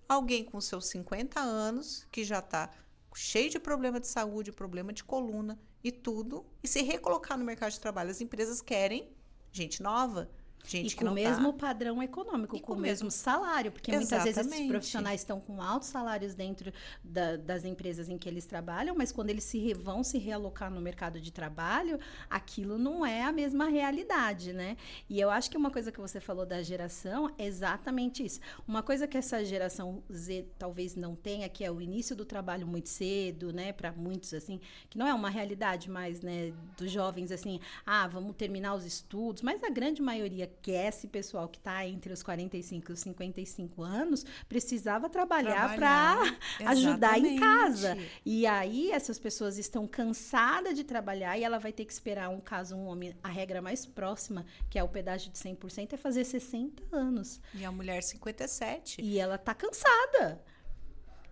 Alguém com seus 50 anos, que já está cheio de problema de saúde, problema de coluna e tudo, e se recolocar no mercado de trabalho. As empresas querem gente nova, gente E que com o não mesmo está... padrão econômico, E com o com o mesmo mesmo... salário, porque muitas vezes esses Exatamente. profissionais estão com altos salários dentro das empresas em que eles trabalham, mas quando eles vão se realocar no mercado de trabalho, aquilo não é a mesma realidade, né? E eu acho que uma coisa que você falou da geração é exatamente isso. Uma coisa que essa geração Z talvez não tenha, que é o início do trabalho muito cedo, né? Para muitos, assim, que não é uma realidade mais, né? Dos jovens, assim, vamos terminar os estudos, mas a grande maioria que é esse pessoal que está entre os 45 e os 55 anos precisava trabalhar para ajudar em casa. E aí essas pessoas estão cansadas de trabalhar e ela vai ter que esperar, um homem, a regra mais próxima, que é o pedágio de 100%, é fazer 60 anos. E a mulher 57. E ela tá cansada.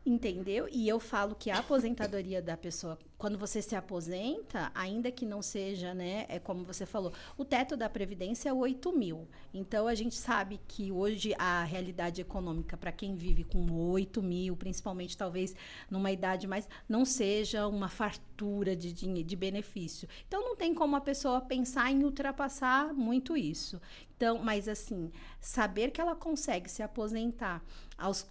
Entendeu? E eu falo que a aposentadoria da pessoa, quando você se aposenta, ainda que não seja, né, é como você falou, o teto da Previdência é 8.000. Então, a gente sabe que hoje a realidade econômica para quem vive com 8.000, principalmente talvez numa idade mais, não seja uma fartura de dinheiro, de benefício. Então, não tem como a pessoa pensar em ultrapassar muito isso. Então, mas assim, saber que ela consegue se aposentar aos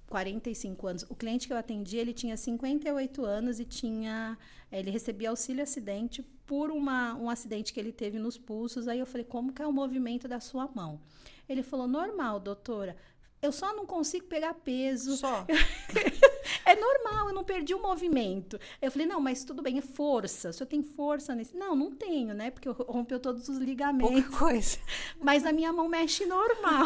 45 anos. O cliente que eu atendi, ele tinha 58 anos e ele recebia auxílio acidente por um acidente que ele teve nos pulsos. Aí eu falei, como que é o movimento da sua mão? Ele falou, normal, doutora. Eu só não consigo pegar peso. Só? É normal, eu não perdi o movimento. Eu falei, não, mas tudo bem, é força. O senhor tem força nesse... Não, não tenho, né? Porque rompeu todos os ligamentos. Pouca coisa. Mas a minha mão mexe normal.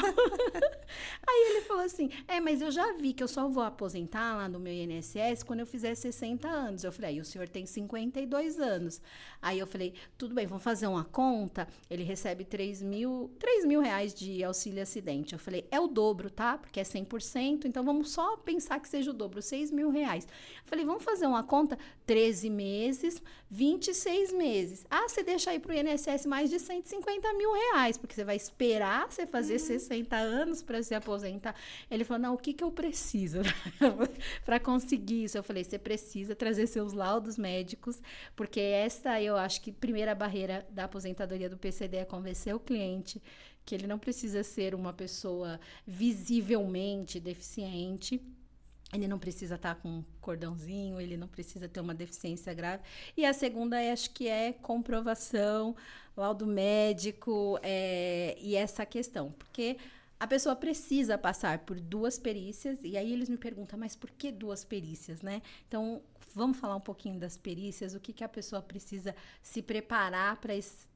Aí ele falou assim, mas eu já vi que eu só vou aposentar lá no meu INSS quando eu fizer 60 anos. Eu falei, o senhor tem 52 anos. Aí eu falei, tudo bem, vamos fazer uma conta. Ele recebe 3.000 reais de auxílio acidente. Eu falei, é o dobro, tá? Porque é 100%, então vamos só pensar que seja o dobro, 6.000 reais. Eu falei, vamos fazer uma conta, 13 meses, 26 meses. Você deixa aí pro INSS mais de 150 mil reais, porque você vai esperar você fazer 60 anos para se aposentar. Ele falou, não, o que eu preciso para conseguir isso? Eu falei, você precisa trazer seus laudos médicos, porque essa eu acho que a primeira barreira da aposentadoria do PCD é convencer o cliente que ele não precisa ser uma pessoa visivelmente deficiente. Ele não precisa estar com um cordãozinho, ele não precisa ter uma deficiência grave. E a segunda, acho que é comprovação, laudo médico e essa questão. Porque a pessoa precisa passar por 2 perícias, e aí eles me perguntam, mas por que 2 perícias, né? Então, vamos falar um pouquinho das perícias, o que a pessoa precisa se preparar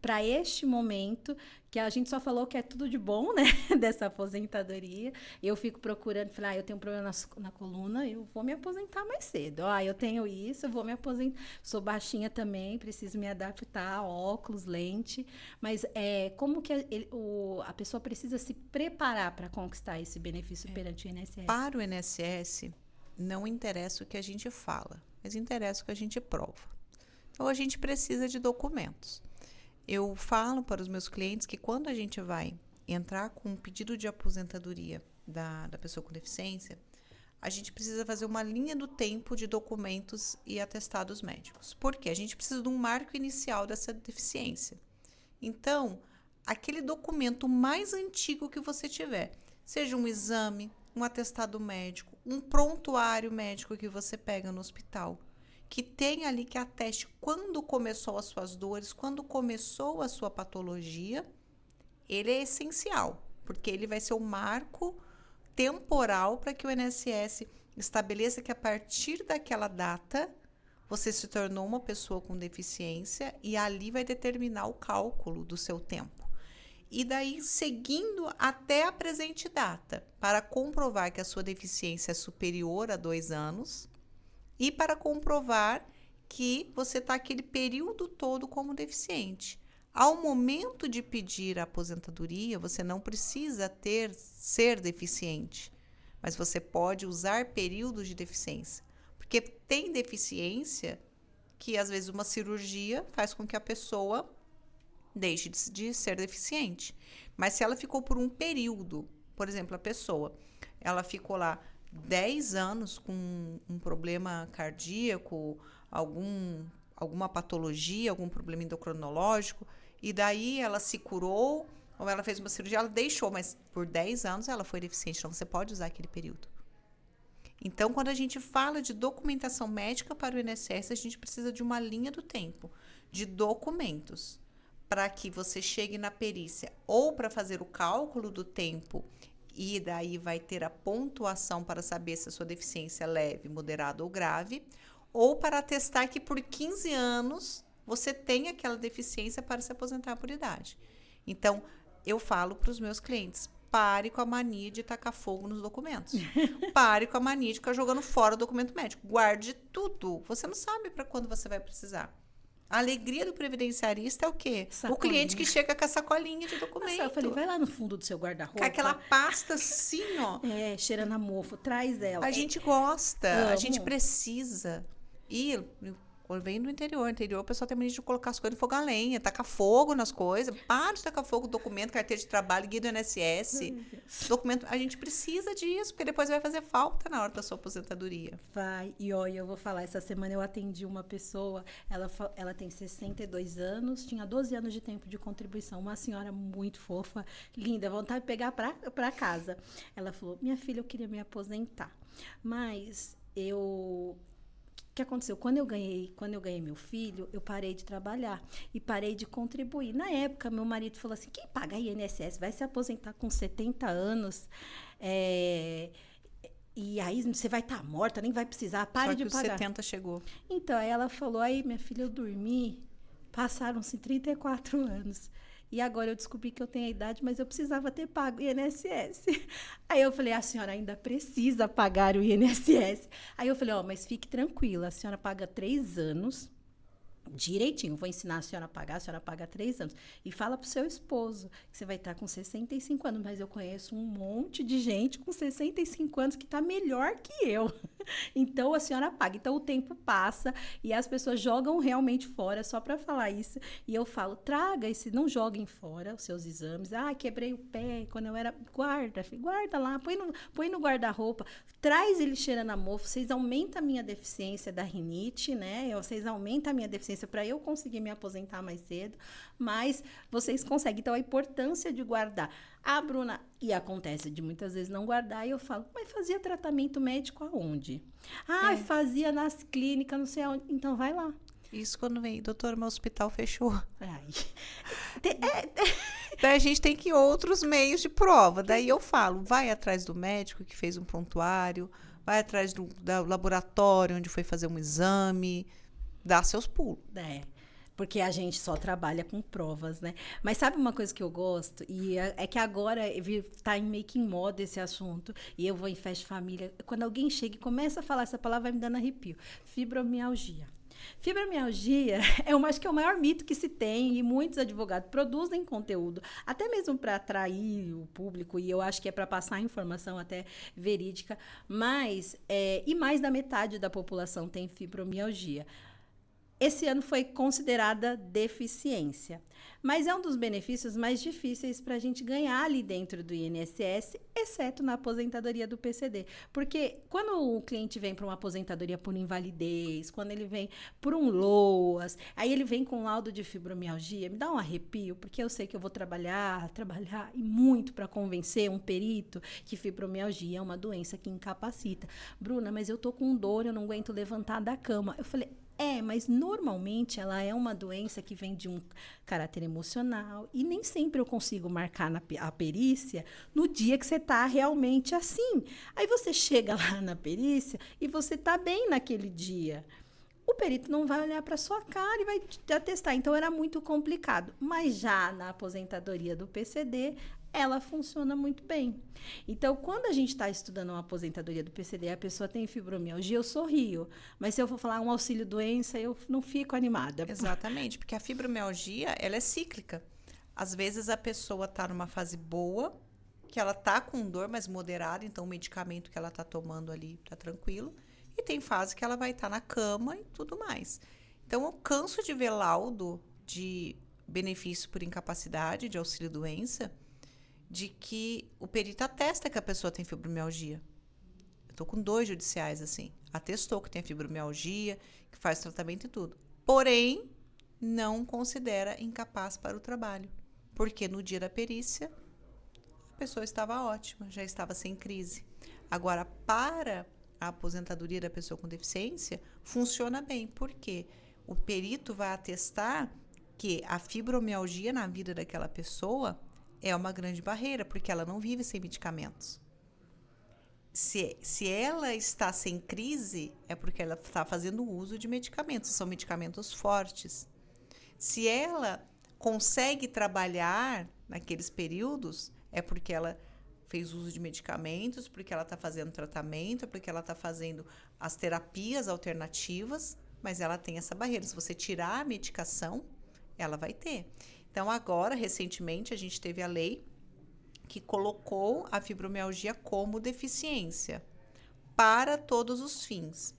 para este momento, que a gente só falou que é tudo de bom, né, dessa aposentadoria. Eu fico procurando, falei, eu tenho um problema na coluna, eu vou me aposentar mais cedo. Eu tenho isso, eu vou me aposentar. Sou baixinha também, preciso me adaptar, óculos, lente. Mas como que a pessoa precisa se preparar para conquistar esse benefício perante o INSS? Para o INSS, não interessa o que a gente fala, mas interessa o que a gente prova. Então, a gente precisa de documentos. Eu falo para os meus clientes que quando a gente vai entrar com um pedido de aposentadoria da pessoa com deficiência, a gente precisa fazer uma linha do tempo de documentos e atestados médicos. Por quê? A gente precisa de um marco inicial dessa deficiência. Então, aquele documento mais antigo que você tiver, seja um exame, um atestado médico, um prontuário médico que você pega no hospital, que tem ali que ateste quando começou as suas dores, quando começou a sua patologia, ele é essencial, porque ele vai ser o marco temporal para que o INSS estabeleça que a partir daquela data você se tornou uma pessoa com deficiência e ali vai determinar o cálculo do seu tempo. E daí, seguindo até a presente data, para comprovar que a sua deficiência é superior a 2 anos e para comprovar que você está aquele período todo como deficiente. Ao momento de pedir a aposentadoria, você não precisa ser deficiente, mas você pode usar períodos de deficiência. Porque tem deficiência que, às vezes, uma cirurgia faz com que a pessoa deixe de ser deficiente. Mas se ela ficou por um período, por exemplo, a pessoa, ela ficou lá 10 anos com um problema cardíaco, alguma patologia, algum problema endocrinológico, e daí ela se curou, ou ela fez uma cirurgia, ela deixou, mas por 10 anos ela foi deficiente, então você pode usar aquele período. Então, quando a gente fala de documentação médica para o INSS, a gente precisa de uma linha do tempo, de documentos, para que você chegue na perícia ou para fazer o cálculo do tempo e daí vai ter a pontuação para saber se a sua deficiência é leve, moderada ou grave, ou para atestar que por 15 anos você tem aquela deficiência para se aposentar por idade. Então, eu falo para os meus clientes, pare com a mania de tacar fogo nos documentos. Pare com a mania de ficar jogando fora o documento médico. Guarde tudo. Você não sabe para quando você vai precisar. A alegria do previdenciarista é o quê? Sacolinha. O cliente que chega com a sacolinha de documento. Eu falei, vai lá no fundo do seu guarda-roupa. Com aquela pasta assim, ó. Cheirando a mofo. Traz ela. A gente gosta. A gente precisa. E quando vem do interior. No interior, o pessoal tem mania de colocar as coisas no fogo a lenha, tacar fogo nas coisas. Para de tacar fogo, documento, carteira de trabalho, guia do INSS. Documento. A gente precisa disso, porque depois vai fazer falta na hora da sua aposentadoria. Vai. E olha, eu vou falar, essa semana eu atendi uma pessoa, ela tem 62 anos, tinha 12 anos de tempo de contribuição. Uma senhora muito fofa, linda, vontade de pegar para casa. Ela falou, minha filha, eu queria me aposentar, mas o que aconteceu? Quando eu ganhei meu filho, eu parei de trabalhar e parei de contribuir. Na época, meu marido falou assim, quem paga INSS vai se aposentar com 70 anos, e aí você vai estar morta, nem vai precisar, pare de pagar. Só que os 70 chegou. Então, aí ela falou, aí minha filha, eu dormi, passaram-se 34 anos. E agora eu descobri que eu tenho a idade, mas eu precisava ter pago o INSS. Aí eu falei, a senhora ainda precisa pagar o INSS. Aí eu falei, mas fique tranquila, a senhora paga 3 anos, direitinho, vou ensinar a senhora paga 3 anos. E fala pro seu esposo que você vai estar com 65 anos, mas eu conheço um monte de gente com 65 anos que está melhor que eu. Então, a senhora paga. Então, o tempo passa e as pessoas jogam realmente fora só para falar isso. E eu falo, traga esse, não joguem fora os seus exames. Quebrei o pé quando eu era... Guarda lá, põe no guarda-roupa. Traz ele cheirando a mofo. Vocês aumentam a minha deficiência da rinite, né? Vocês aumentam a minha deficiência para eu conseguir me aposentar mais cedo. Mas vocês conseguem. Então, a importância de guardar. Bruna, e acontece de muitas vezes não guardar, e eu falo, mas fazia tratamento médico aonde? Fazia nas clínicas, não sei aonde. Então, vai lá. Isso quando vem, doutor, meu hospital fechou. Daí a gente tem que ir outros meios de prova. Daí eu falo, vai atrás do médico que fez um prontuário, vai atrás do laboratório onde foi fazer um exame, dá seus pulos. Porque a gente só trabalha com provas, né? Mas sabe uma coisa que eu gosto? E é que agora tá meio que em moda esse assunto. E eu vou em festa de família. Quando alguém chega e começa a falar essa palavra, vai me dando arrepio. Fibromialgia. Fibromialgia acho que é o maior mito que se tem. E muitos advogados produzem conteúdo. Até mesmo para atrair o público. E eu acho que é para passar informação até verídica. Mas, e mais da metade da população tem fibromialgia. Esse ano foi considerada deficiência, mas é um dos benefícios mais difíceis para a gente ganhar ali dentro do INSS, exceto na aposentadoria do PCD. Porque quando o cliente vem para uma aposentadoria por invalidez, quando ele vem por um LOAS, aí ele vem com um laudo de fibromialgia, me dá um arrepio, porque eu sei que eu vou trabalhar e muito para convencer um perito que fibromialgia é uma doença que incapacita. Bruna, mas eu tô com dor, eu não aguento levantar da cama. Eu falei, Mas normalmente ela é uma doença que vem de um caráter emocional e nem sempre eu consigo marcar a perícia no dia que você está realmente assim. Aí você chega lá na perícia e você está bem naquele dia. O perito não vai olhar para sua cara e vai te atestar. Então, era muito complicado. Mas já na aposentadoria do PCD, ela funciona muito bem. Então, quando a gente está estudando uma aposentadoria do PCD, a pessoa tem fibromialgia, eu sorrio. Mas se eu for falar um auxílio-doença, eu não fico animada. Exatamente, porque a fibromialgia, ela é cíclica. Às vezes, a pessoa está numa fase boa, que ela está com dor, mas moderada, então o medicamento que ela está tomando ali está tranquilo. E tem fase que ela vai estar na cama e tudo mais. Então, eu canso de ver laudo de benefício por incapacidade, de auxílio-doença, de que o perito atesta que a pessoa tem fibromialgia. Eu estou com 2 judiciais, assim. Atestou que tem fibromialgia, que faz tratamento e tudo. Porém, não considera incapaz para o trabalho. Porque no dia da perícia, a pessoa estava ótima, já estava sem crise. Agora, para a aposentadoria da pessoa com deficiência, funciona bem. Por quê? O perito vai atestar que a fibromialgia na vida daquela pessoa é uma grande barreira, porque ela não vive sem medicamentos. Se ela está sem crise, é porque ela está fazendo uso de medicamentos, são medicamentos fortes. Se ela consegue trabalhar naqueles períodos, é porque ela fez uso de medicamentos, porque ela está fazendo tratamento, porque ela está fazendo as terapias alternativas, mas ela tem essa barreira. Se você tirar a medicação, ela vai ter. Então, agora, recentemente, a gente teve a lei que colocou a fibromialgia como deficiência para todos os fins.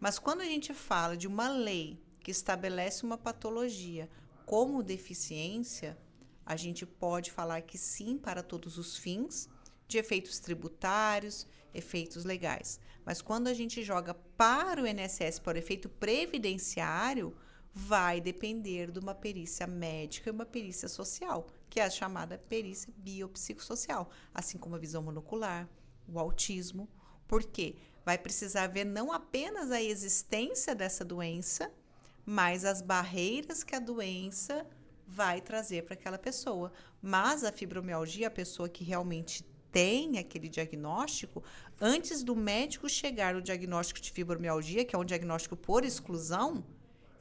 Mas quando a gente fala de uma lei que estabelece uma patologia como deficiência, a gente pode falar que sim, para todos os fins, de efeitos tributários, efeitos legais. Mas quando a gente joga para o INSS, para o efeito previdenciário, vai depender de uma perícia médica e uma perícia social, que é a chamada perícia biopsicossocial, assim como a visão monocular, o autismo. Por quê? Vai precisar ver não apenas a existência dessa doença, mas as barreiras que a doença vai trazer para aquela pessoa. Mas a fibromialgia, a pessoa que realmente tem aquele diagnóstico, antes do médico chegar no diagnóstico de fibromialgia, que é um diagnóstico por exclusão,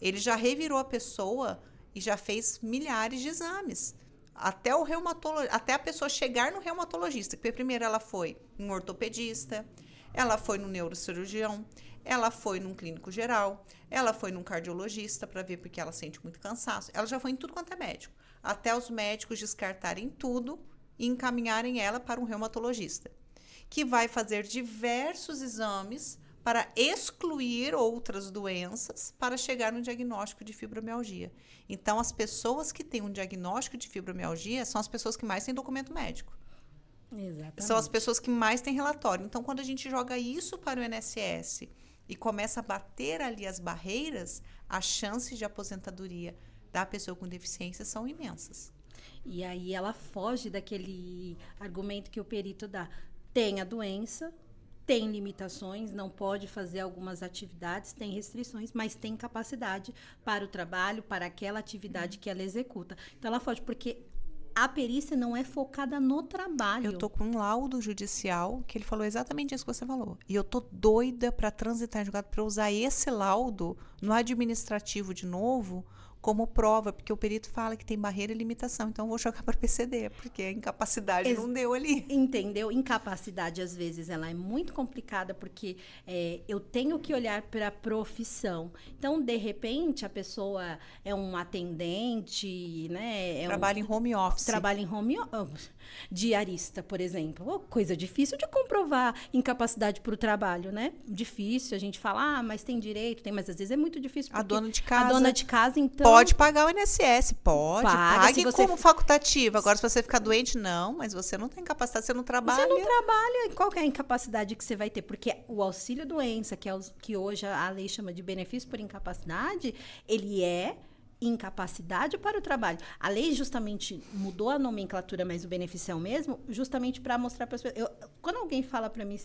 ele já revirou a pessoa e já fez milhares de exames. Até a pessoa chegar no reumatologista. Porque primeiro ela foi um ortopedista, ela foi no neurocirurgião, ela foi num clínico geral, ela foi num cardiologista para ver porque ela sente muito cansaço. Ela já foi em tudo quanto é médico. Até os médicos descartarem tudo e encaminharem ela para um reumatologista, que vai fazer diversos exames para excluir outras doenças para chegar no diagnóstico de fibromialgia. Então, as pessoas que têm um diagnóstico de fibromialgia são as pessoas que mais têm documento médico. Exatamente. São as pessoas que mais têm relatório. Então, quando a gente joga isso para o INSS e começa a bater ali as barreiras, as chances de aposentadoria da pessoa com deficiência são imensas. E aí ela foge daquele argumento que o perito dá. Tem a doença, tem limitações, não pode fazer algumas atividades, tem restrições, mas tem capacidade para o trabalho, para aquela atividade que ela executa. Então, ela foge, porque a perícia não é focada no trabalho. Eu tô com um laudo judicial que ele falou exatamente isso que você falou. E eu tô doida para transitar em julgado para usar esse laudo no administrativo de novo como prova, porque o perito fala que tem barreira e limitação. Então, eu vou jogar para o PCD, porque a incapacidade não deu ali. Entendeu? Incapacidade, às vezes, ela é muito complicada, porque eu tenho que olhar para a profissão. Então, de repente, a pessoa é um atendente, né? Trabalha em home office. Trabalha em home office. Diarista, por exemplo. Oh, coisa difícil de comprovar incapacidade para o trabalho, né? Difícil. A gente fala, mas tem direito, tem, mas às vezes é muito difícil. A dona de casa. A dona de casa, então... Pode pagar o INSS, pode. Pague você... como facultativo. Agora, se você ficar doente, não, mas você não tem capacidade, você não trabalha. Você não trabalha. Qual que é a incapacidade que você vai ter? Porque o auxílio-doença, que hoje a lei chama de benefício por incapacidade, ele é incapacidade para o trabalho. A lei justamente mudou a nomenclatura, mas o benefício é o mesmo, justamente para mostrar para as pessoas. Quando alguém fala para mim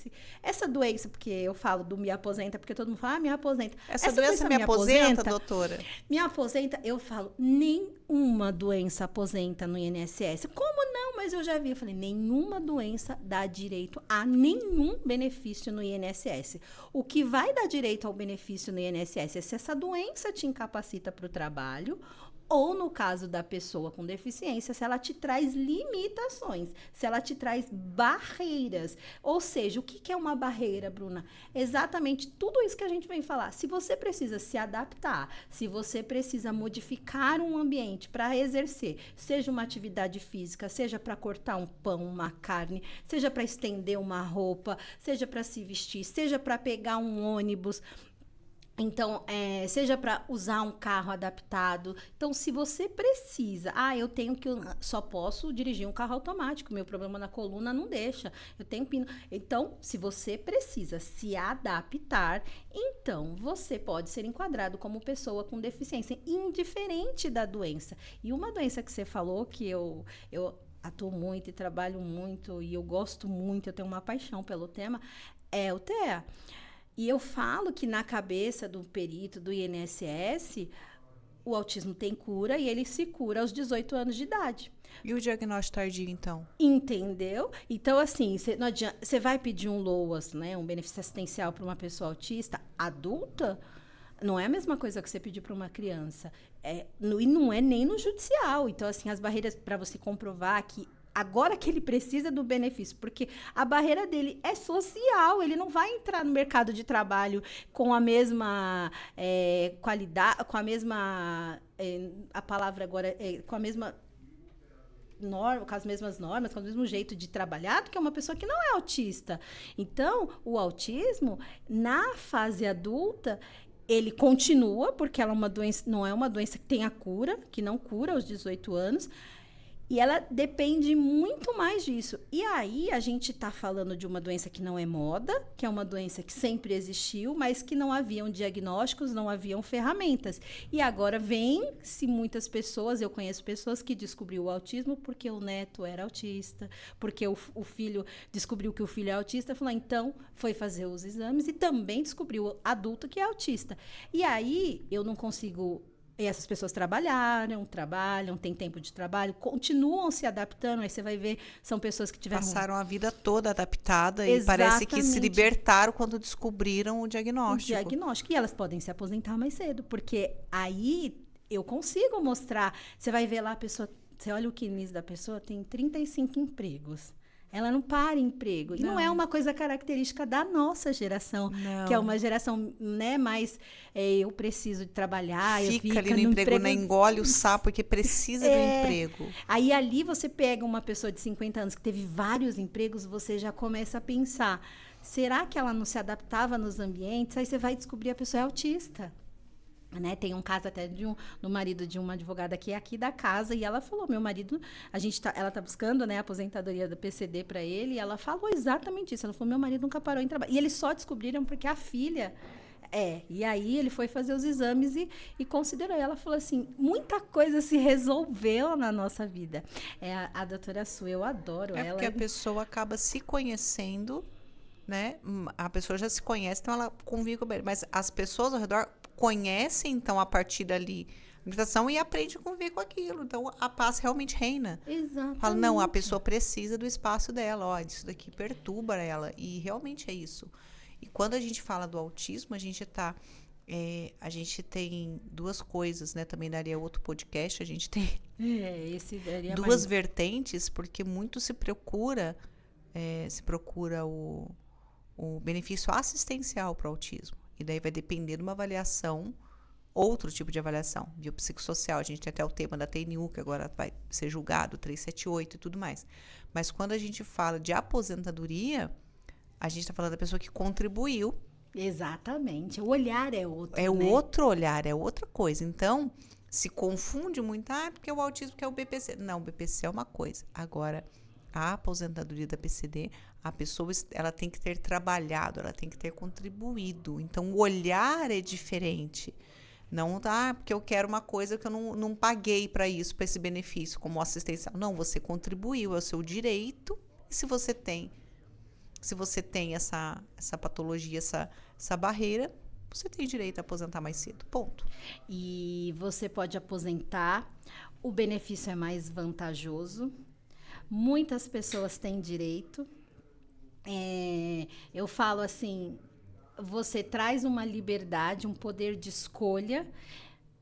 essa doença, porque eu falo do me aposenta, porque todo mundo fala, me aposenta. Essa doença me aposenta, doutora? Me aposenta, eu falo, nenhuma doença aposenta no INSS. Como não? Mas eu já vi. Eu falei, nenhuma doença dá direito a nenhum benefício no INSS. O que vai dar direito ao benefício no INSS é se essa doença te incapacita para o trabalho, ou no caso da pessoa com deficiência, se ela te traz limitações, se ela te traz barreiras. Ou seja, o que é uma barreira, Bruna? Exatamente tudo isso que a gente vem falar. Se você precisa se adaptar, se você precisa modificar um ambiente para exercer, seja uma atividade física, seja para cortar um pão, uma carne, seja para estender uma roupa, seja para se vestir, seja para pegar um ônibus, então, seja para usar um carro adaptado. Então, se você precisa, só posso dirigir um carro automático, meu problema na coluna não deixa, eu tenho pino. Então, se você precisa se adaptar, então você pode ser enquadrado como pessoa com deficiência, indiferente da doença. E uma doença que você falou, que eu atuo muito e trabalho muito, e eu gosto muito, eu tenho uma paixão pelo tema, é o TEA. E eu falo que na cabeça do perito do INSS, o autismo tem cura e ele se cura aos 18 anos de idade. E o diagnóstico tardio, então? Entendeu? Então, assim, você vai pedir um LOAS, né, um benefício assistencial para uma pessoa autista adulta, não é a mesma coisa que você pedir para uma criança. E não é nem no judicial. Então, assim, as barreiras para você comprovar que agora que ele precisa do benefício, porque a barreira dele é social, ele não vai entrar no mercado de trabalho com a mesma qualidade, com a mesma, a palavra agora, com a mesma norma, com as mesmas normas, com o mesmo jeito de trabalhar, do que uma pessoa que não é autista. Então, o autismo, na fase adulta, ele continua, porque ela é uma doença, não é uma doença que tenha cura, que não cura aos 18 anos, e ela depende muito mais disso. E aí, a gente está falando de uma doença que não é moda, que é uma doença que sempre existiu, mas que não haviam diagnósticos, não haviam ferramentas. E agora vem-se muitas pessoas, eu conheço pessoas que descobriu o autismo porque o neto era autista, porque o filho descobriu que o filho é autista, falou, então, foi fazer os exames e também descobriu adulto que é autista. E aí, eu não consigo... E essas pessoas trabalham, têm tempo de trabalho, continuam se adaptando, aí você vai ver, são pessoas que tiveram... Passaram a vida toda adaptada. Exatamente. E parece que se libertaram quando descobriram o diagnóstico. O diagnóstico, e elas podem se aposentar mais cedo, porque aí eu consigo mostrar, você vai ver lá a pessoa, você olha o CNIS da pessoa, tem 35 empregos. Ela não para emprego. E não é uma coisa característica da nossa geração, que é uma geração, né, mais eu preciso de trabalhar, fica ali no emprego, né, engole o sapo porque precisa do emprego. Aí ali você pega uma pessoa de 50 anos que teve vários empregos, você já começa a pensar, será que ela não se adaptava nos ambientes? Aí você vai descobrir a pessoa é autista. Né? Tem um caso até do marido de uma advogada que é aqui da casa, e ela falou, meu marido, ela tá buscando, né, a aposentadoria do PCD para ele, e ela falou exatamente isso, ela falou, meu marido nunca parou em trabalho, e eles só descobriram porque a filha e aí ele foi fazer os exames e considerou, e ela falou assim, muita coisa se resolveu na nossa vida. A doutora Su, eu adoro ela. Porque a pessoa acaba se conhecendo, né, a pessoa já se conhece, então ela convive com ele, mas as pessoas ao redor conhecem, então, a partir dali, a meditação e aprende a conviver com aquilo. Então, a paz realmente reina. Exatamente. Fala, não, a pessoa precisa do espaço dela. Ó, isso daqui perturba ela. E realmente é isso. E quando a gente fala do autismo, a gente tem duas coisas, né? Também daria outro podcast. A gente tem esse daria duas vertentes, porque muito se procura o benefício assistencial para o autismo. E daí vai depender de uma avaliação, outro tipo de avaliação, biopsicossocial. A gente tem até o tema da TNU, que agora vai ser julgado, 378 e tudo mais. Mas quando a gente fala de aposentadoria, a gente está falando da pessoa que contribuiu. Exatamente. O olhar é outro, né? Outro olhar, é outra coisa. Então, se confunde muito, porque o autismo que é o BPC. Não, o BPC é uma coisa. Agora, a aposentadoria da PCD, a pessoa ela tem que ter trabalhado, ela tem que ter contribuído. Então, o olhar é diferente, Não tá, porque eu quero uma coisa que eu não paguei para isso, para esse benefício, como assistencial. Não, você contribuiu, é o seu direito. E se você tem essa patologia, essa barreira, você tem direito a aposentar mais cedo. Ponto. E você pode aposentar, o benefício é mais vantajoso. Muitas pessoas têm direito. Eu falo assim, você traz uma liberdade, um poder de escolha,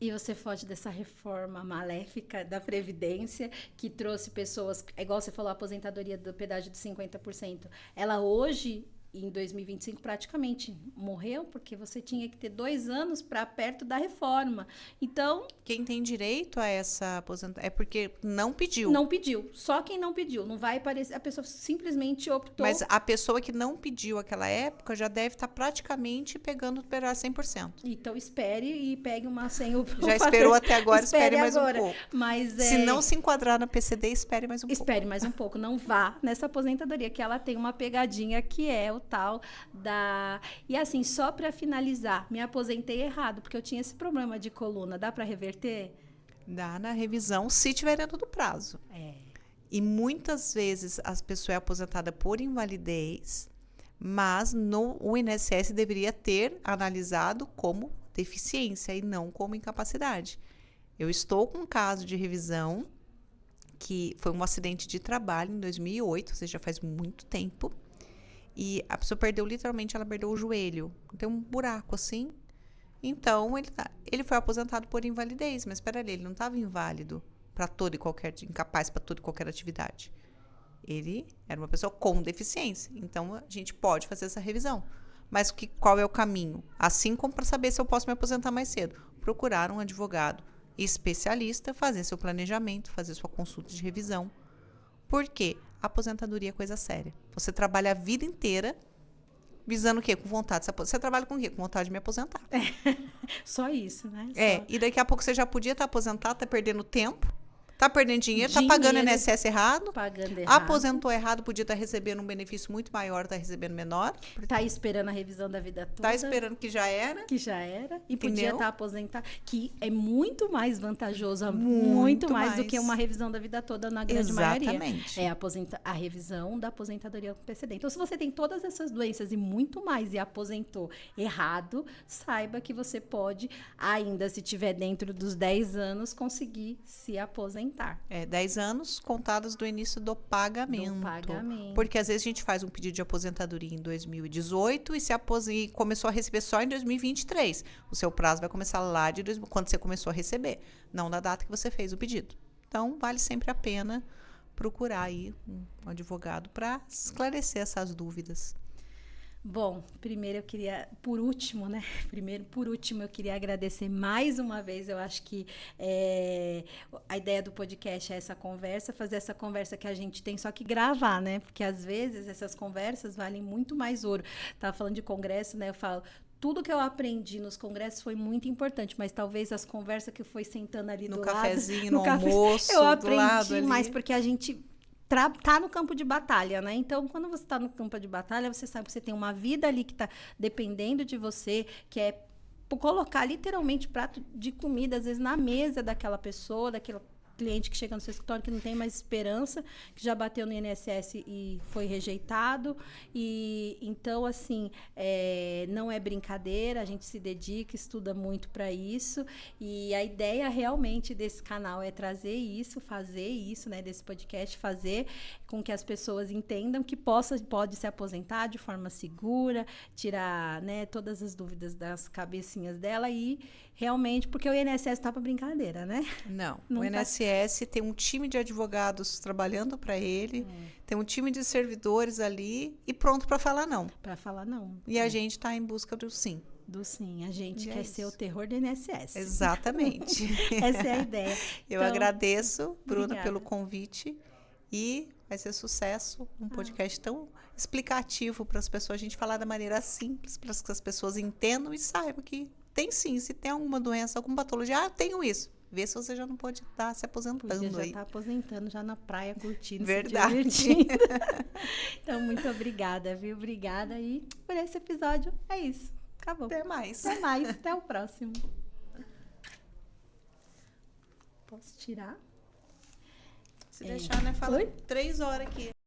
e você foge dessa reforma maléfica da Previdência, que trouxe pessoas, igual você falou, a aposentadoria do pedágio de 50%. Ela hoje, em 2025, praticamente morreu, porque você tinha que ter 2 anos para perto da reforma. Então... Quem tem direito a essa aposentadoria é porque não pediu. Não pediu. Só quem não pediu. Não vai aparecer. A pessoa simplesmente optou. Mas a pessoa que não pediu aquela época já deve estar praticamente pegando o pedágio 100%. Então espere e pegue uma senha. Já esperou até agora, espere mais agora. um pouco. Mas, se não se enquadrar na PCD, espere mais um pouco. Espere mais um pouco. Não vá nessa aposentadoria, que ela tem uma pegadinha que é o tal da... E assim, só para finalizar, me aposentei errado, porque eu tinha esse problema de coluna. Dá para reverter? Dá na revisão, se tiver dentro do prazo. E muitas vezes as pessoas é aposentada por invalidez, mas o INSS deveria ter analisado como deficiência e não como incapacidade. Eu estou com um caso de revisão que foi um acidente de trabalho em 2008, ou seja, já faz muito tempo. E a pessoa literalmente, ela perdeu o joelho. Tem um buraco assim. Então, ele foi aposentado por invalidez. Mas espera aí, ele não estava inválido para todo e qualquer, incapaz para toda e qualquer atividade. Ele era uma pessoa com deficiência. Então, a gente pode fazer essa revisão. Mas qual é o caminho? Assim como para saber se eu posso me aposentar mais cedo. Procurar um advogado especialista, fazer seu planejamento, fazer sua consulta de revisão. Por quê? A aposentadoria é coisa séria. Você trabalha a vida inteira visando o quê? Com vontade. Você trabalha com o quê? Com vontade de me aposentar. Só isso, né? E daqui a pouco você já podia estar aposentado, tá perdendo tempo, tá perdendo dinheiro, tá pagando INSS errado. Aposentou errado, podia estar recebendo um benefício muito maior, tá recebendo menor. Tá esperando a revisão da vida toda. Tá esperando que já era. E podia estar aposentado, que é muito mais vantajoso, muito mais do que uma revisão da vida toda na grande maioria. Exatamente. É a revisão da aposentadoria com PCD. Então, se você tem todas essas doenças e muito mais e aposentou errado, saiba que você pode, ainda se tiver dentro dos 10 anos, conseguir se aposentar. 10 anos contados do início do pagamento. Porque às vezes a gente faz um pedido de aposentadoria em 2018 e começou a receber só em 2023. O seu prazo vai começar lá quando você começou a receber, não na data que você fez o pedido. Então, vale sempre a pena procurar aí um advogado para esclarecer essas dúvidas. Bom, por último, eu queria agradecer mais uma vez. Eu acho que a ideia do podcast é fazer essa conversa que a gente tem, só que gravar, né? Porque às vezes essas conversas valem muito mais ouro. Estava falando de congresso, né? Eu falo, tudo que eu aprendi nos congressos foi muito importante, mas talvez as conversas que eu fui sentando ali no do cafezinho, lado, no almoço, eu aprendi do lado mais, ali. porque a gente tá no campo de batalha, né? Então, quando você tá no campo de batalha, você sabe que você tem uma vida ali que tá dependendo de você, que é colocar literalmente prato de comida, às vezes, na mesa daquela pessoa, daquela cliente que chega no seu escritório que não tem mais esperança, que já bateu no INSS e foi rejeitado. E então, assim, não é brincadeira, a gente se dedica, estuda muito para isso. E a ideia realmente desse canal é trazer isso, fazer isso, né, desse podcast, fazer com que as pessoas entendam que pode se aposentar de forma segura, tirar, né, todas as dúvidas das cabecinhas dela e realmente, porque o INSS tá para brincadeira, né? Não o INSS tem um time de advogados trabalhando para ele, tem um time de servidores ali e pronto para falar não. Para falar não. E a gente está em busca do sim. A gente quer ser o terror do INSS. Exatamente. Essa é a ideia. Eu agradeço, Bruna, pelo convite e vai ser sucesso, um podcast tão explicativo para as pessoas, a gente falar da maneira simples, para que as pessoas entendam e saibam que tem sim, se tem alguma doença, alguma patologia, tenho isso. Vê se você já não pode estar se aposentando já está aposentando, já na praia, curtindo, verdade. se divertindo. Então, muito obrigada, viu? Obrigada. E por esse episódio, é isso. Acabou. Até mais. Até o próximo. Posso tirar? Se deixar, né? Fala Oi? 3 horas aqui.